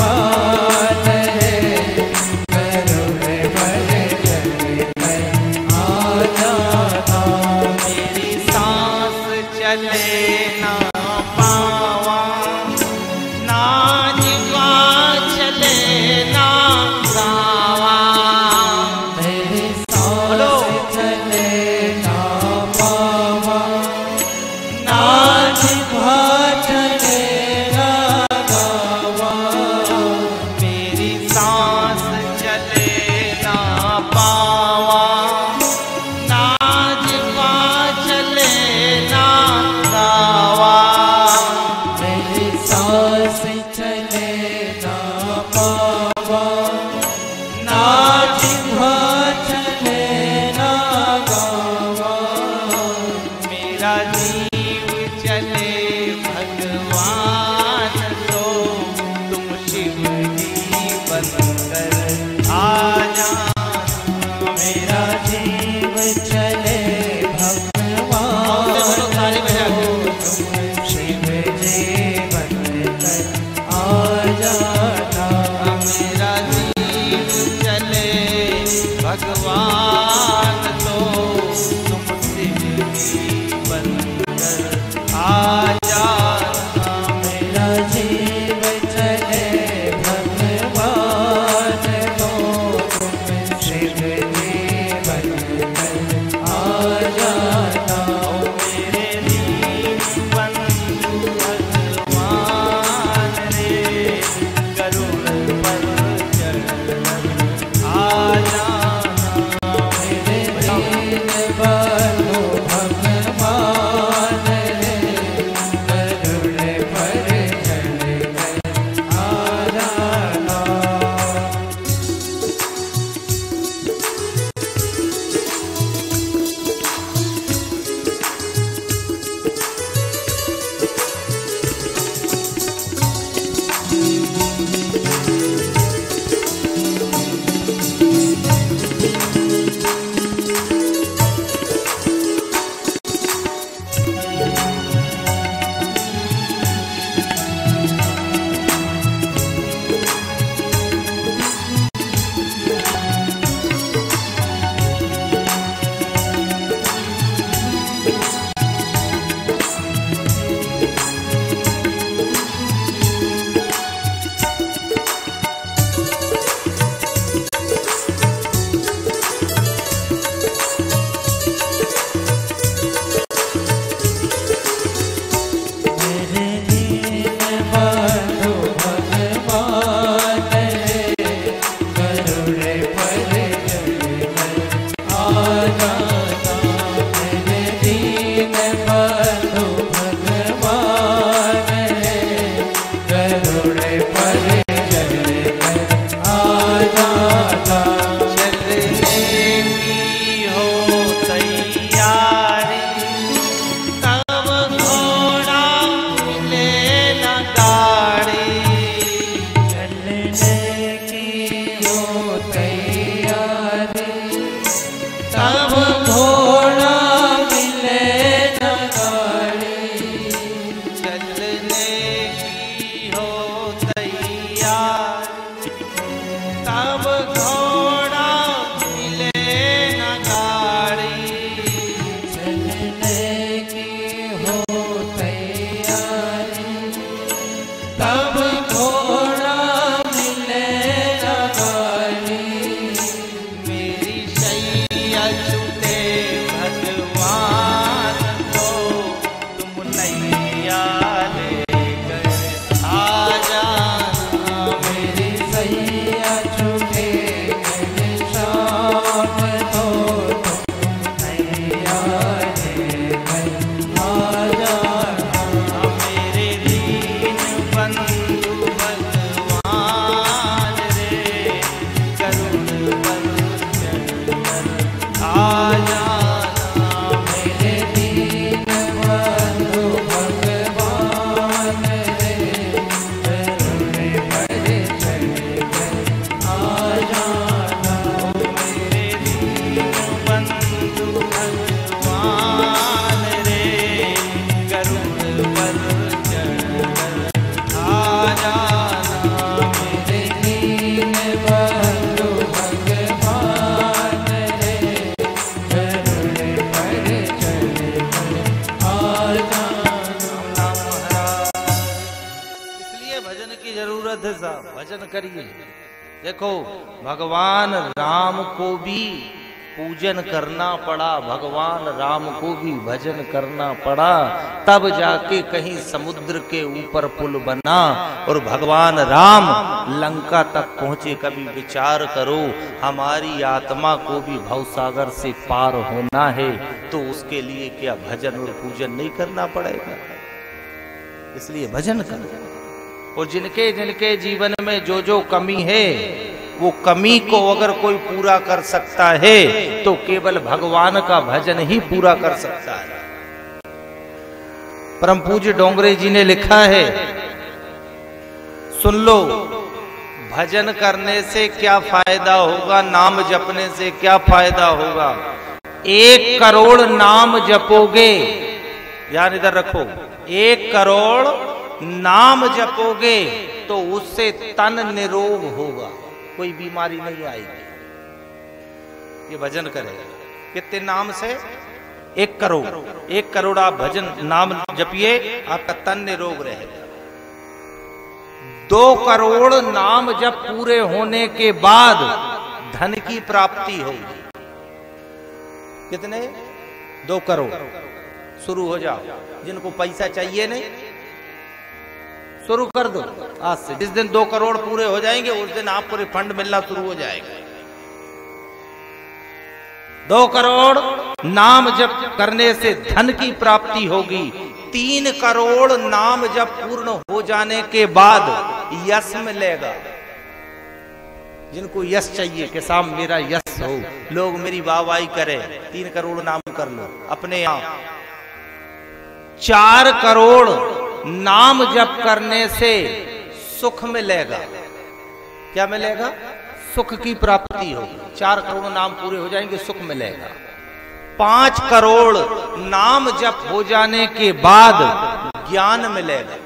A: की हो तैयार, तब घोड़ा मिले न गाड़ी।
B: चलने की हो तैयारी, तब घोड़ा मिले न गाड़ी।
A: मेरी शैया छूटे भगवान को, तुम नैया लेकर आ जाना।
B: मेरी सैया छूटे शाम तो तुम नैया लेकर आ जाना।
A: मेरे दीन बंधु भगवान रे, करुण बल चढ़कर आ जाना।
B: मेरे दीन बंधु भगवान रे, करुणे पर चढ़कर आ जाना।
A: मेरे दीन बंधु भगवान रे, करुण बल चढ़कर आ जाना।
B: मेरे दीन बंधु भगवान रे, करुणे पर चढ़कर आ जाना।
A: इसलिए भजन की जरूरत है साहब, भजन करिए। देखो भगवान राम को भी पूजन करना पड़ा, भगवान राम को भी भजन करना पड़ा, तब जाके कहीं समुद्र के ऊपर पुल बना और भगवान राम लंका तक पहुंचे। कभी विचार करो, हमारी आत्मा को भी भवसागर से पार होना है तो उसके लिए क्या भजन और पूजन नहीं करना पड़ेगा? इसलिए भजन करो। और जिनके जिनके जीवन में जो जो कमी है, वो कमी को अगर कोई पूरा कर सकता है तो केवल भगवान का भजन ही पूरा कर सकता है। परम पूज्य डोंगरे जी ने लिखा है, सुन लो, भजन करने से क्या फायदा होगा, नाम जपने से क्या फायदा होगा। 1 करोड़ नाम जपोगे, यार इधर रखो, 1 करोड़ नाम जपोगे तो उससे तन निरोग होगा, कोई बीमारी नहीं आएगी। ये भजन करेगा कितने नाम से? 1 करोड़। 1 करोड़ आप भजन नाम जपिए, आपका तन निरोग रहेगा। 2 करोड़ नाम जब पूरे होने के बाद धन की प्राप्ति होगी। कितने? 2 करोड़। शुरू हो जाओ, जिनको पैसा चाहिए नहीं शुरू कर दो आज से। जिस दिन 2 करोड़ पूरे हो जाएंगे उस दिन आपको रिफंड मिलना शुरू हो जाएगा। 2 करोड़ नाम जप करने से धन की प्राप्ति होगी। 3 करोड़ नाम जप पूर्ण हो जाने के बाद यश मिलेगा। जिनको यश चाहिए कि साहब मेरा यश हो, लोग मेरी वाहवाही करें, 3 करोड़ नाम कर लो अपने आप। 4 करोड़ नाम जप करने से सुख मिलेगा। क्या मिलेगा? सुख की प्राप्ति होगी। 4 करोड़ नाम पूरे हो जाएंगे, सुख मिलेगा। 5 करोड़ नाम जप हो जाने के बाद ज्ञान मिलेगा।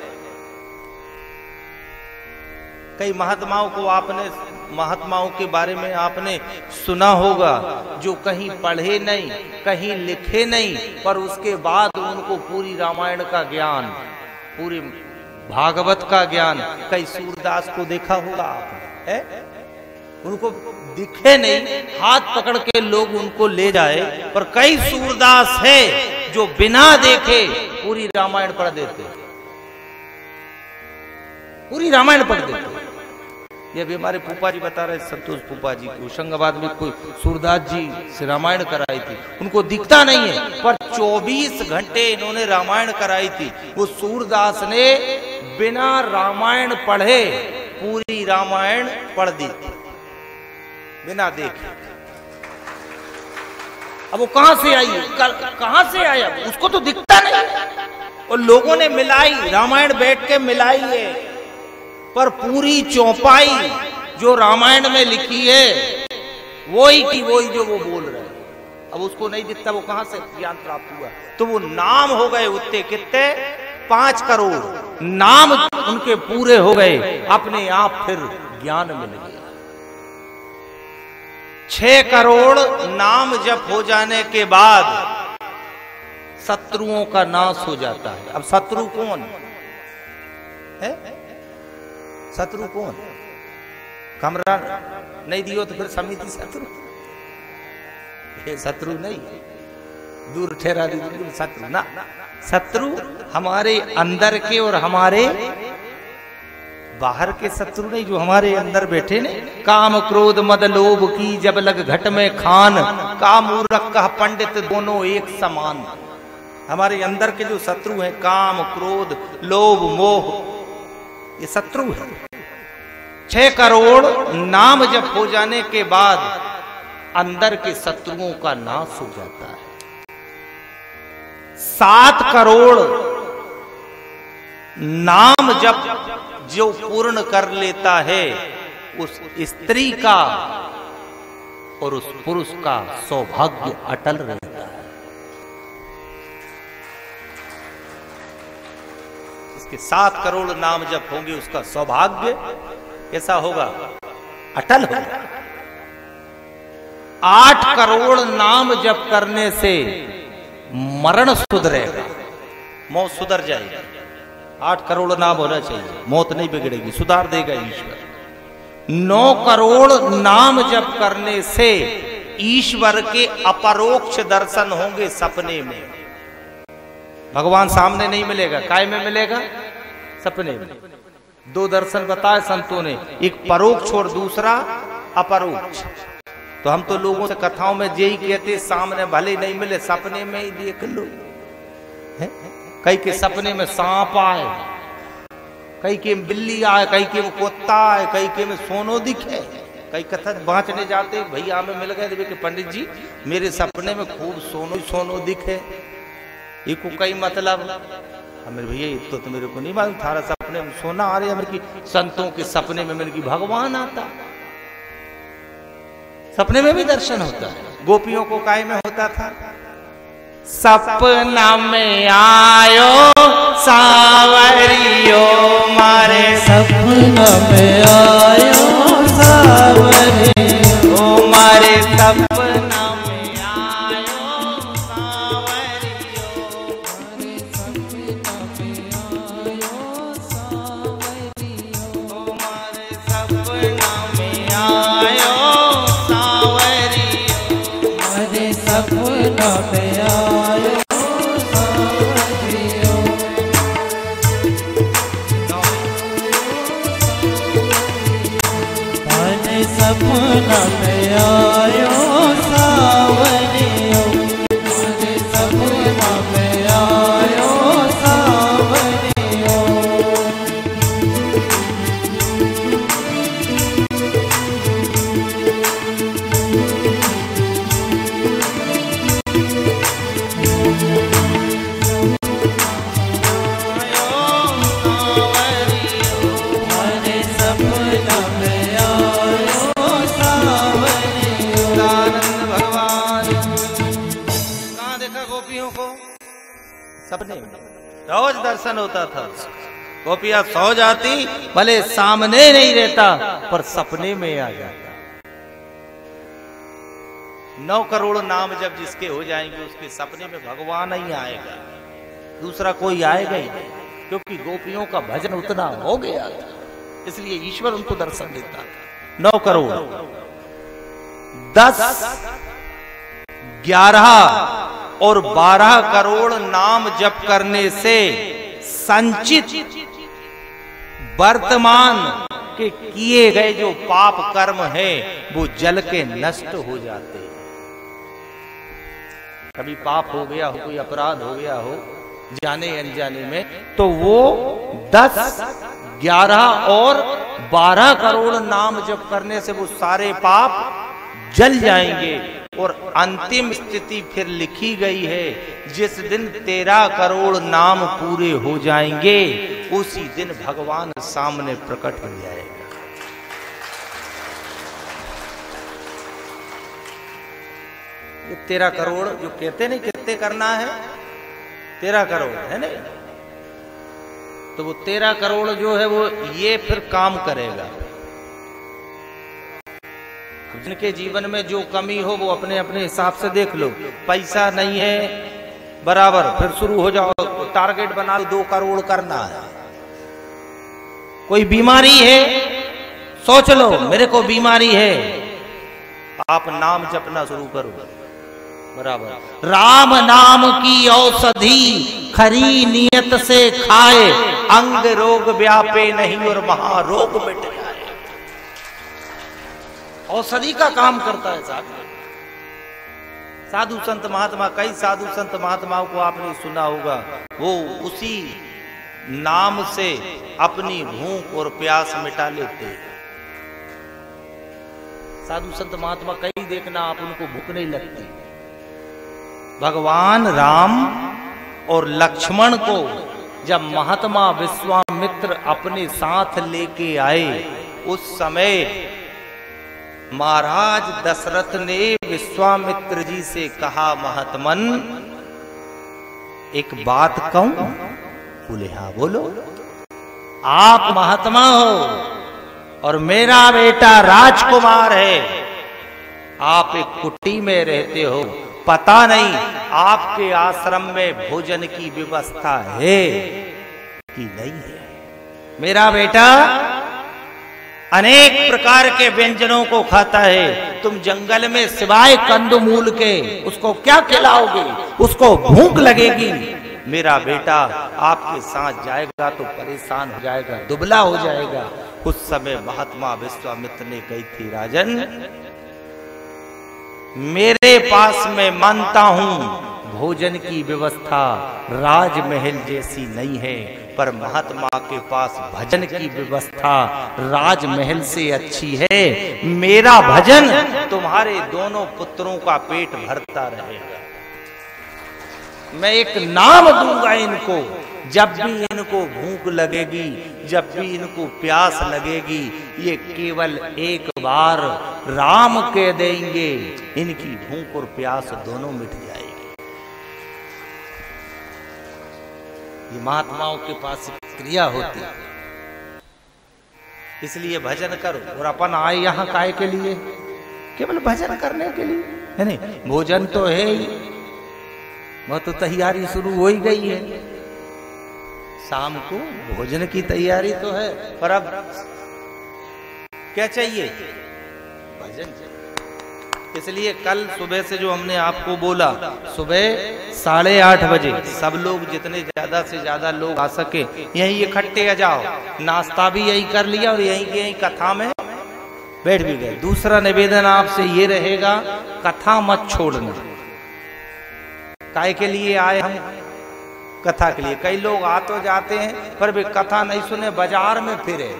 A: कई महात्माओं के बारे में आपने सुना होगा, जो कहीं पढ़े नहीं, कहीं लिखे नहीं, पर उसके बाद उनको पूरी रामायण का ज्ञान, पूरी भागवत का ज्ञान। कई सूरदास को देखा होगा आपने, उनको दिखे नहीं, हाथ पकड़ के लोग उनको ले जाए, पर कई सूरदास है जो बिना देखे पूरी रामायण पढ़ देते, पूरी रामायण पढ़ देते। ये भी हमारे फूफा जी बता रहे, संतोष फूफा जी को होशंगाबाद में कोई सूरदास जी से रामायण कराई थी, उनको दिखता नहीं है, पर 24 घंटे इन्होंने रामायण कराई थी। वो सूरदास ने बिना रामायण पढ़े पूरी रामायण पढ़ दी थी, बिना देखे। अब वो कहां से आई, कहां से आया, उसको तो दिखता नहीं। और लोगों ने मिलाई, रामायण बैठ के मिलाई है, पर पूरी चौपाई जो रामायण में लिखी है वही की वही जो वो बोल रहे हैं। अब उसको नहीं दिखता, वो कहां से ज्ञान प्राप्त हुआ? तो वो नाम हो गए उतने कितने 5 करोड़ नाम उनके पूरे हो गए, अपने आप फिर ज्ञान मिल गया। 6 करोड़ नाम जप हो जाने के बाद शत्रुओं का नाश हो जाता है। अब शत्रु कौन है? शत्रु कौन? कमरा नहीं दियो तो फिर समिति शत्रु, ये शत्रु नहीं, दूर ठहरा दीजिए शत्रु ना। शत्रु हमारे अंदर के और हमारे बाहर के शत्रु नहीं, जो हमारे अंदर बैठे ने। काम क्रोध मद लोभ की जब लग घट में खान, काम मूर्ख कह पंडित दोनों एक समान। हमारे अंदर के जो शत्रु हैं, काम क्रोध लोभ मोह, ये शत्रु है। 6 करोड़ नाम जप हो जाने के बाद अंदर के शत्रुओं का नाश हो जाता है। 7 करोड़ नाम जप जो पूर्ण कर लेता है, उस स्त्री का और उस पुरुष का सौभाग्य अटल रहता है। इसके 7 करोड़ नाम जप होंगे, उसका सौभाग्य कैसा होगा? अटल होगा। 8 करोड़ नाम जप करने से मरण सुधरेगा, मौत सुधर जाएगी। 8 करोड़ नाम होना चाहिए, मौत नहीं बिगड़ेगी, सुधार देगा ईश्वर। 9 करोड़ नाम जप करने से ईश्वर के अपरोक्ष दर्शन होंगे सपने में। भगवान सामने नहीं मिलेगा, काय में मिलेगा? सपने में। 2 दर्शन बताए संतों ने, एक परोक्ष और दूसरा अपरोक्ष। तो हम तो लोगों से कथाओं में यही कहते, सामने भले नहीं मिले, सपने में ही देख लो। कई के सपने में सांप आए, कई के बिल्ली आए, कई के कुत्ता आए, कई के में सोनो दिखे। कई कथा बांचने जाते, भैया हमें मिल गए कि पंडित जी मेरे सपने में खूब सोनो सोनो दिखे। ये को कई मतलब मेरे भैया तो मेरे को नहीं मालूम, थारा सपने में सोना आ रहा है। मेरे की संतों के सपने में मेरे की भगवान आता, सपने में भी दर्शन होता है। गोपियों को काय में होता था? सपना में आयो सावरियो मारे,
B: सपना में आयो सावरियो
A: मारे, सपना में आयो सावरियो,
B: मारे सपना में आयो सावरियो,
A: मारे सपना में आयो सावरियो,
B: मारे सपना में आयो सावरियो, मारे सपना में आयो सावरियो, मारे सपना में आयो सावरियो। मारे सपना में आयो सावरियो।
A: आनंद भगवान कहाँ देखा गोपियों को? सपने में रोज दर्शन होता था। गोपियां सो जाती, भले सामने नहीं रहता पर सपने में आ जाता। 9 करोड़ नाम जब जिसके हो जाएंगे, उसके सपने में भगवान ही आएगा, दूसरा कोई आएगा ही नहीं, क्योंकि गोपियों का भजन उतना हो गया था, इसलिए ईश्वर उनको दर्शन देता था। 9 करोड़ 10, 11 और 12 करोड़ नाम जप करने से संचित वर्तमान के किए गए जो पाप कर्म है वो जल के नष्ट हो जाते हैं। कभी पाप हो गया हो, कोई अपराध हो गया हो जाने अनजाने में, तो वो 10, 11 और 12 करोड़ नाम जप करने से वो सारे पाप जल जाएंगे। और अंतिम स्थिति फिर लिखी गई है, जिस दिन 13 करोड़ नाम पूरे हो जाएंगे, उसी दिन भगवान सामने प्रकट हो जाएगा। ये 13 करोड़ जो कहते नहीं, कितने करना है? 13 करोड़ है नहीं, तो वो 13 करोड़ जो है वो ये फिर काम करेगा। जिनके जीवन में जो कमी हो वो अपने अपने हिसाब से देख लो। पैसा नहीं है बराबर, फिर शुरू हो जाओ, टारगेट बना लो 2 करोड़ करना है। कोई बीमारी है, सोच लो मेरे को बीमारी है, आप नाम जपना शुरू करो बराबर। राम नाम की औषधि खरी नियत से खाए, अंग रोग व्यापे नहीं और महारोग मिट जाए। औषधि का काम करता है साधु संत महात्मा। कई साधु संत महात्माओं को आपने सुना होगा, वो उसी नाम से अपनी भूख और प्यास मिटा लेते। साधु संत महात्मा कई देखना आप उनको भूख नहीं लगती। भगवान राम और लक्ष्मण को जब महात्मा विश्वामित्र अपने साथ लेके आए, उस समय महाराज दशरथ ने विश्वामित्र जी से कहा, महात्मन एक बात कहूं? बोले हाँ बोलो। आप महात्मा हो और मेरा बेटा राजकुमार है, आप एक कुटी में रहते हो, पता नहीं आपके आश्रम में भोजन की व्यवस्था है कि नहीं है। मेरा बेटा अनेक प्रकार के व्यंजनों को खाता है, तुम जंगल में सिवाय कंदमूल के उसको क्या खिलाओगे? उसको भूख लगेगी। मेरा बेटा आपके साथ जाएगा तो परेशान हो जाएगा, दुबला हो जाएगा। उस समय महात्मा विश्वामित्र ने कही थी, राजन मेरे पास मैं मानता हूं भोजन की व्यवस्था राजमहल जैसी नहीं है, पर महात्मा के पास भजन की व्यवस्था राजमहल से अच्छी है। मेरा भजन तुम्हारे दोनों पुत्रों का पेट भरता रहेगा। मैं एक नाम दूंगा इनको, जब भी इनको भूख लगेगी, जब भी इनको प्यास लगेगी, ये केवल एक बार राम कह देंगे, इनकी भूख और प्यास दोनों मिट जाएगी। ये महात्माओं के पास क्रिया होती है। इसलिए भजन करो। और अपन आए यहाँ काहे के लिए? केवल भजन करने के लिए है नहीं। भोजन तो है ही, वह तो तैयारी शुरू हो ही गई है। शाम को भोजन की तैयारी तो है, पर अब क्या चाहिए? भजन चाहिए। इसलिए कल सुबह से जो हमने आपको बोला, सुबह 8:30 बजे सब लोग, जितने ज्यादा से ज्यादा लोग आ सके यहीं इकट्ठे आ जाओ। नाश्ता भी यही कर लिया और यहीं की यहीं कथा में बैठ भी गए। दूसरा निवेदन आपसे ये रहेगा, कथा मत छोड़ना। काय के लिए आए हम? कथा के लिए। कई लोग आ तो जाते हैं पर वे कथा नहीं सुने, बाजार में फिरे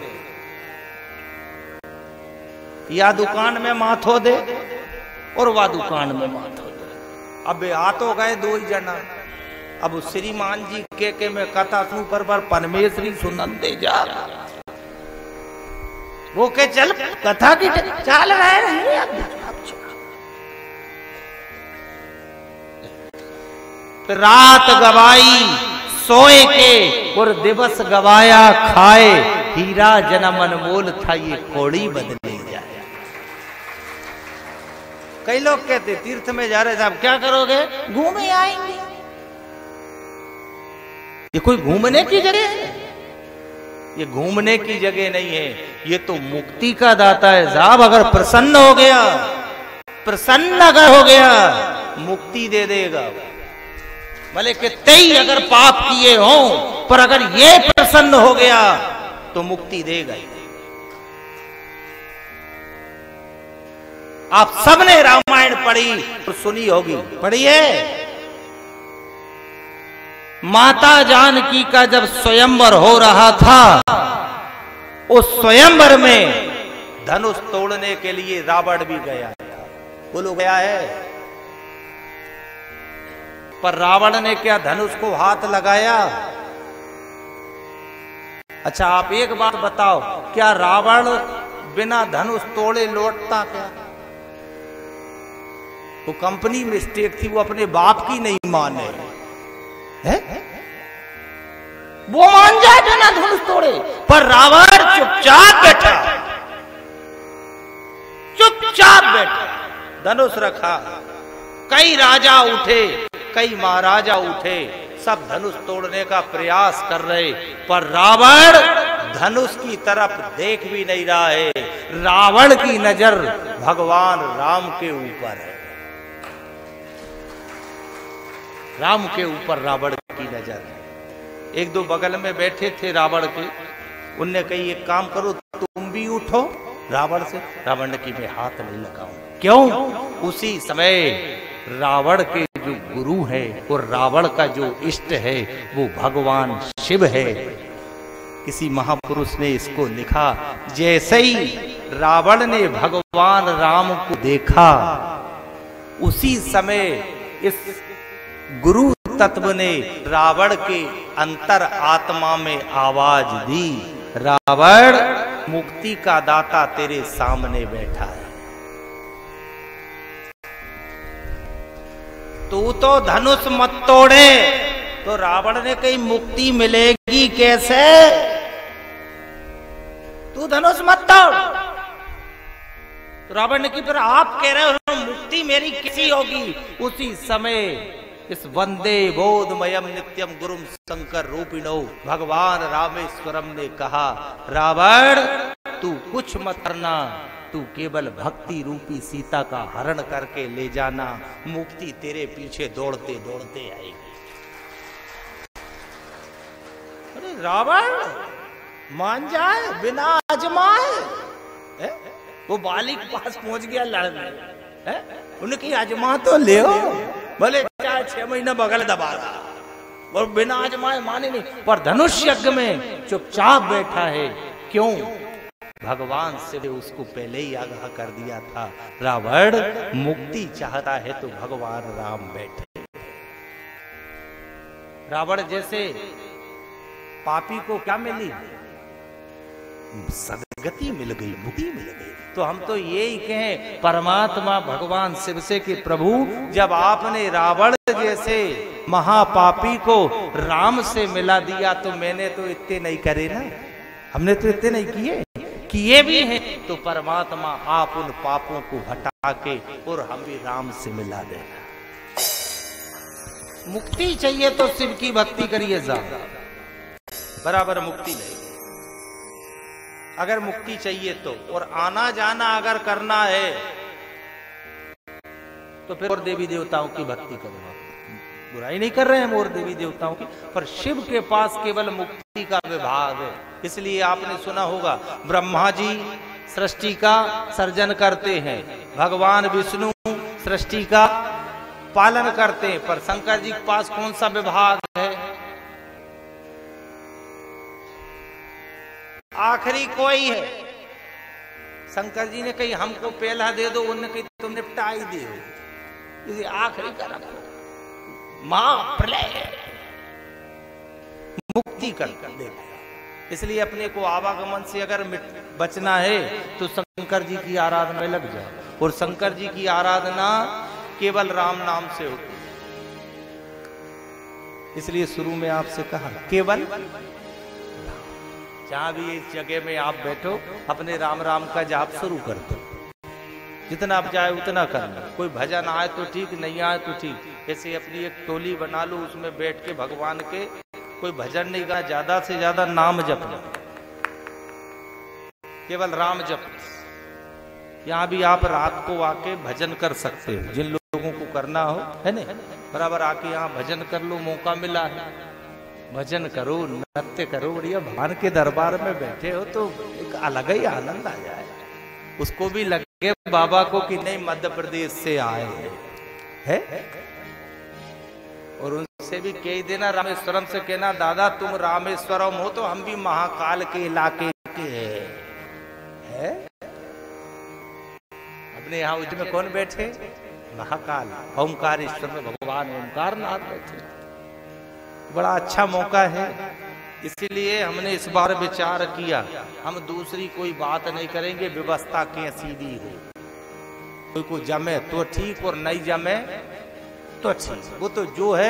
A: या दुकान में माथो दे और वह दुकान में माथो दे। अब वे आ तो गए 2 ही जना। अब श्रीमान जी के में कथा सुन पर परमेश्वरी सुनंदे जा वो के चल कथा की चाल रहे नहीं। रात गवाई सोए के और दिवस गवाया खाए, हीरा जन्म अनमोल था ये कौड़ी बदले जाए। कई लोग कहते तीर्थ में जा रहे साहब, क्या करोगे? घूमे आएंगे। ये कोई घूमने की जगह है? ये घूमने की जगह नहीं है, ये तो मुक्ति का दाता है साहब। अगर प्रसन्न हो गया, प्रसन्न अगर हो गया, मुक्ति दे देगा। भले कितने ही अगर पाप किए हो, पर अगर ये प्रसन्न हो गया तो मुक्ति देगा ही। आप सबने रामायण पढ़ी और सुनी होगी, पढ़ी है। माता जानकी का जब स्वयंवर हो रहा था, उस स्वयंवर में धनुष तोड़ने के लिए रावण भी गया था। बोलो गया है? पर रावण ने क्या धनुष को हाथ लगाया? अच्छा आप एक बात बताओ, क्या रावण बिना धनुष तोड़े लौटता क्या? वो कंपनी मिस्टेक थी, वो अपने बाप की नहीं माने है। वो मान जाए बिना धनुष तोड़े, पर रावण चुपचाप बैठा, चुपचाप बैठा, धनुष रखा। कई राजा उठे, कई महाराजा उठे, सब धनुष तोड़ने का प्रयास कर रहे, पर रावण धनुष की तरफ देख भी नहीं रहा है। रावण की नजर भगवान राम के ऊपर है, राम के ऊपर रावण की नजर है। एक दो बगल में बैठे थे रावण के, उनने कही एक काम करो तुम भी उठो रावण से। रावण ने की मैं हाथ नहीं लगाऊं। क्यों? उसी समय रावण के जो गुरु है और रावण का जो इष्ट है वो भगवान शिव है। किसी महापुरुष ने इसको लिखा, जैसे ही रावण ने भगवान राम को देखा, उसी समय इस गुरु तत्व ने रावण के अंतर आत्मा में आवाज दी, रावण मुक्ति का दाता तेरे सामने बैठा है, तू तो धनुष मत तोड़े। तो रावण ने कही मुक्ति मिलेगी कैसे, तू धनुष मत तोड़। तो रावण ने की फिर आप कह रहे हो मुक्ति मेरी कैसी होगी। उसी समय इस वंदे बोधमयम नित्यम गुरुम शंकर रूपिणो भगवान रामेश्वरम ने कहा, रावण तू कुछ मत करना, तू केवल भक्ति रूपी सीता का हरण करके ले जाना, मुक्ति तेरे पीछे दौड़ते दौड़ते आएगी। अरे रावण मान जाए बिना आजमाए। वो बाली के पास पहुंच गया लड़ने, उनकी आजमा तो ले, भले चाहे 6 महीना बगल दबा रहा और बिना आजमाए माने नहीं, पर धनुष यज्ञ में चुपचाप बैठा है। क्यों? भगवान से उसको पहले ही आगाह कर दिया था, रावण मुक्ति चाहता है तो भगवान राम बैठे। रावण जैसे पापी को क्या मिली? सदगति मिल गई, मुक्ति मिल गई। तो हम तो यही कहें, परमात्मा भगवान शिव से कि प्रभु जब आपने रावण जैसे महापापी को राम से मिला दिया तो मैंने तो इतने नहीं करे ना, हमने तो इतने नहीं किए भी हैं, तो परमात्मा आप उन पापों को हटा के और हम भी राम से मिला देना। मुक्ति चाहिए तो शिव की भक्ति करिए ज्यादा, बराबर मुक्ति नहीं। अगर मुक्ति चाहिए तो, और आना जाना अगर करना है तो फिर और देवी देवताओं की भक्ति करो। बुराई नहीं कर रहे हैं और देवी देवताओं की, पर शिव के पास केवल मुक्ति का विभाग है। इसलिए आपने सुना होगा ब्रह्मा जी सृष्टि का सर्जन करते हैं, भगवान विष्णु सृष्टि का पालन करते हैं, पर शंकर जी के पास कौन सा विभाग है? आखिरी कोई है। शंकर जी ने कही हमको पहला दे दो, उन्होंने कही तुम निपटा ही दो, इसे आखिरी का रखो, मां प्रलय मुक्ति कर दे। इसलिए अपने को आवागमन से अगर बचना है तो शंकर जी की आराधना में लग जाए, और शंकर जी की आराधना केवल राम नाम से होती है। इसलिए शुरू में आपसे कहा केवल जहां भी इस जगह में आप बैठो अपने राम राम का जाप शुरू कर दो, जितना आप जाए उतना करना। कोई भजन आए तो ठीक, नहीं आए तो ठीक। ऐसे अपनी एक टोली बना लो, उसमें बैठ के भगवान के कोई भजन नहीं गा, ज्यादा से ज्यादा नाम जपना, केवल राम जप। यहाँ भी आप रात को आके भजन कर सकते हो, जिन लोगों को करना हो, है ना, बराबर आके यहाँ भजन कर लो, मौका मिला है भजन करो, नृत्य करो, बढ़िया भगवान के दरबार में बैठे हो तो एक अलग ही आनंद आ जाए। उसको भी लगे बाबा को कि नहीं मध्य प्रदेश से आए हैं, और उनसे भी कह देना, रामेश्वरम से कहना दादा तुम रामेश्वरम हो तो हम भी महाकाल के इलाके के हैं। अपने यहाँ उसमें कौन बैठे? महाकाल, ओंकारेश्वर में भगवान ओंकार नाथ बैठे। बड़ा अच्छा मौका है, इसीलिए हमने इस बार विचार किया हम दूसरी कोई बात नहीं करेंगे, व्यवस्था कैसी भी हो, कोई को जमे तो ठीक और नहीं जमे तो ठीक, वो तो जो है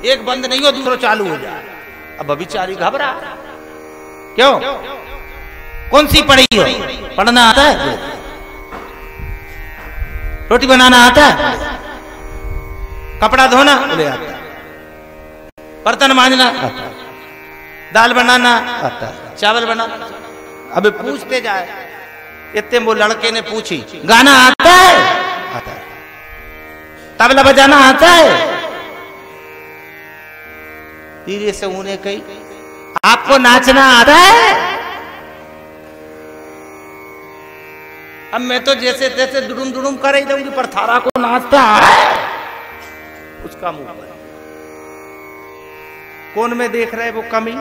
A: एक बंद नहीं हो दूसरा चालू हो जाए। अब बेचारी घबरा, क्यों? कौन सी पढ़ी हो? पढ़ना आता है? रोटी बनाना आता है? कपड़ा धोना? बोले आता है। बर्तन मांजना आता है? दाल बनाना आता है? चावल बनाना? अबे पूछते जाए। इतने वो लड़के ने पूछी, गाना आता है? आता है। तबला बजाना आता है? धीरे से उन्हें कही, आपको नाचना आता है? अब मैं तो जैसे तैसे दुडुम दुडुम कर ही दूंगी, पर थारा को नाचता है? उसका मुंह पर कौन में देख रहे वो कमी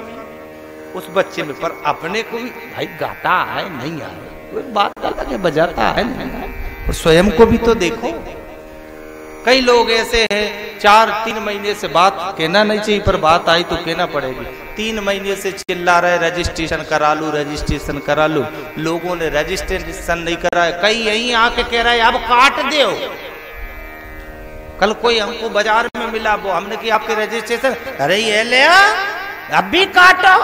A: उस बच्चे में, पर अपने को भी भाई गाता है नहीं आए कोई बात अलग है, बजाता है नहीं है, और स्वयं को भी तो देखो। कई लोग ऐसे हैं 4-3 महीने से बात कहना नहीं चाहिए, पर बात आई तो कहना पड़ेगी। 3 महीने से चिल्ला रहे रजिस्ट्रेशन करा लूं, रजिस्ट्रेशन करा लूं, लोगों ने रजिस्ट्रेशन नहीं कराया। कई यहीं आके कह रहा है अब काट दो। कल कोई हमको बाजार में मिला, वो हमने कि आपके रजिस्ट्रेशन, अरे ये ले अब भी काटो।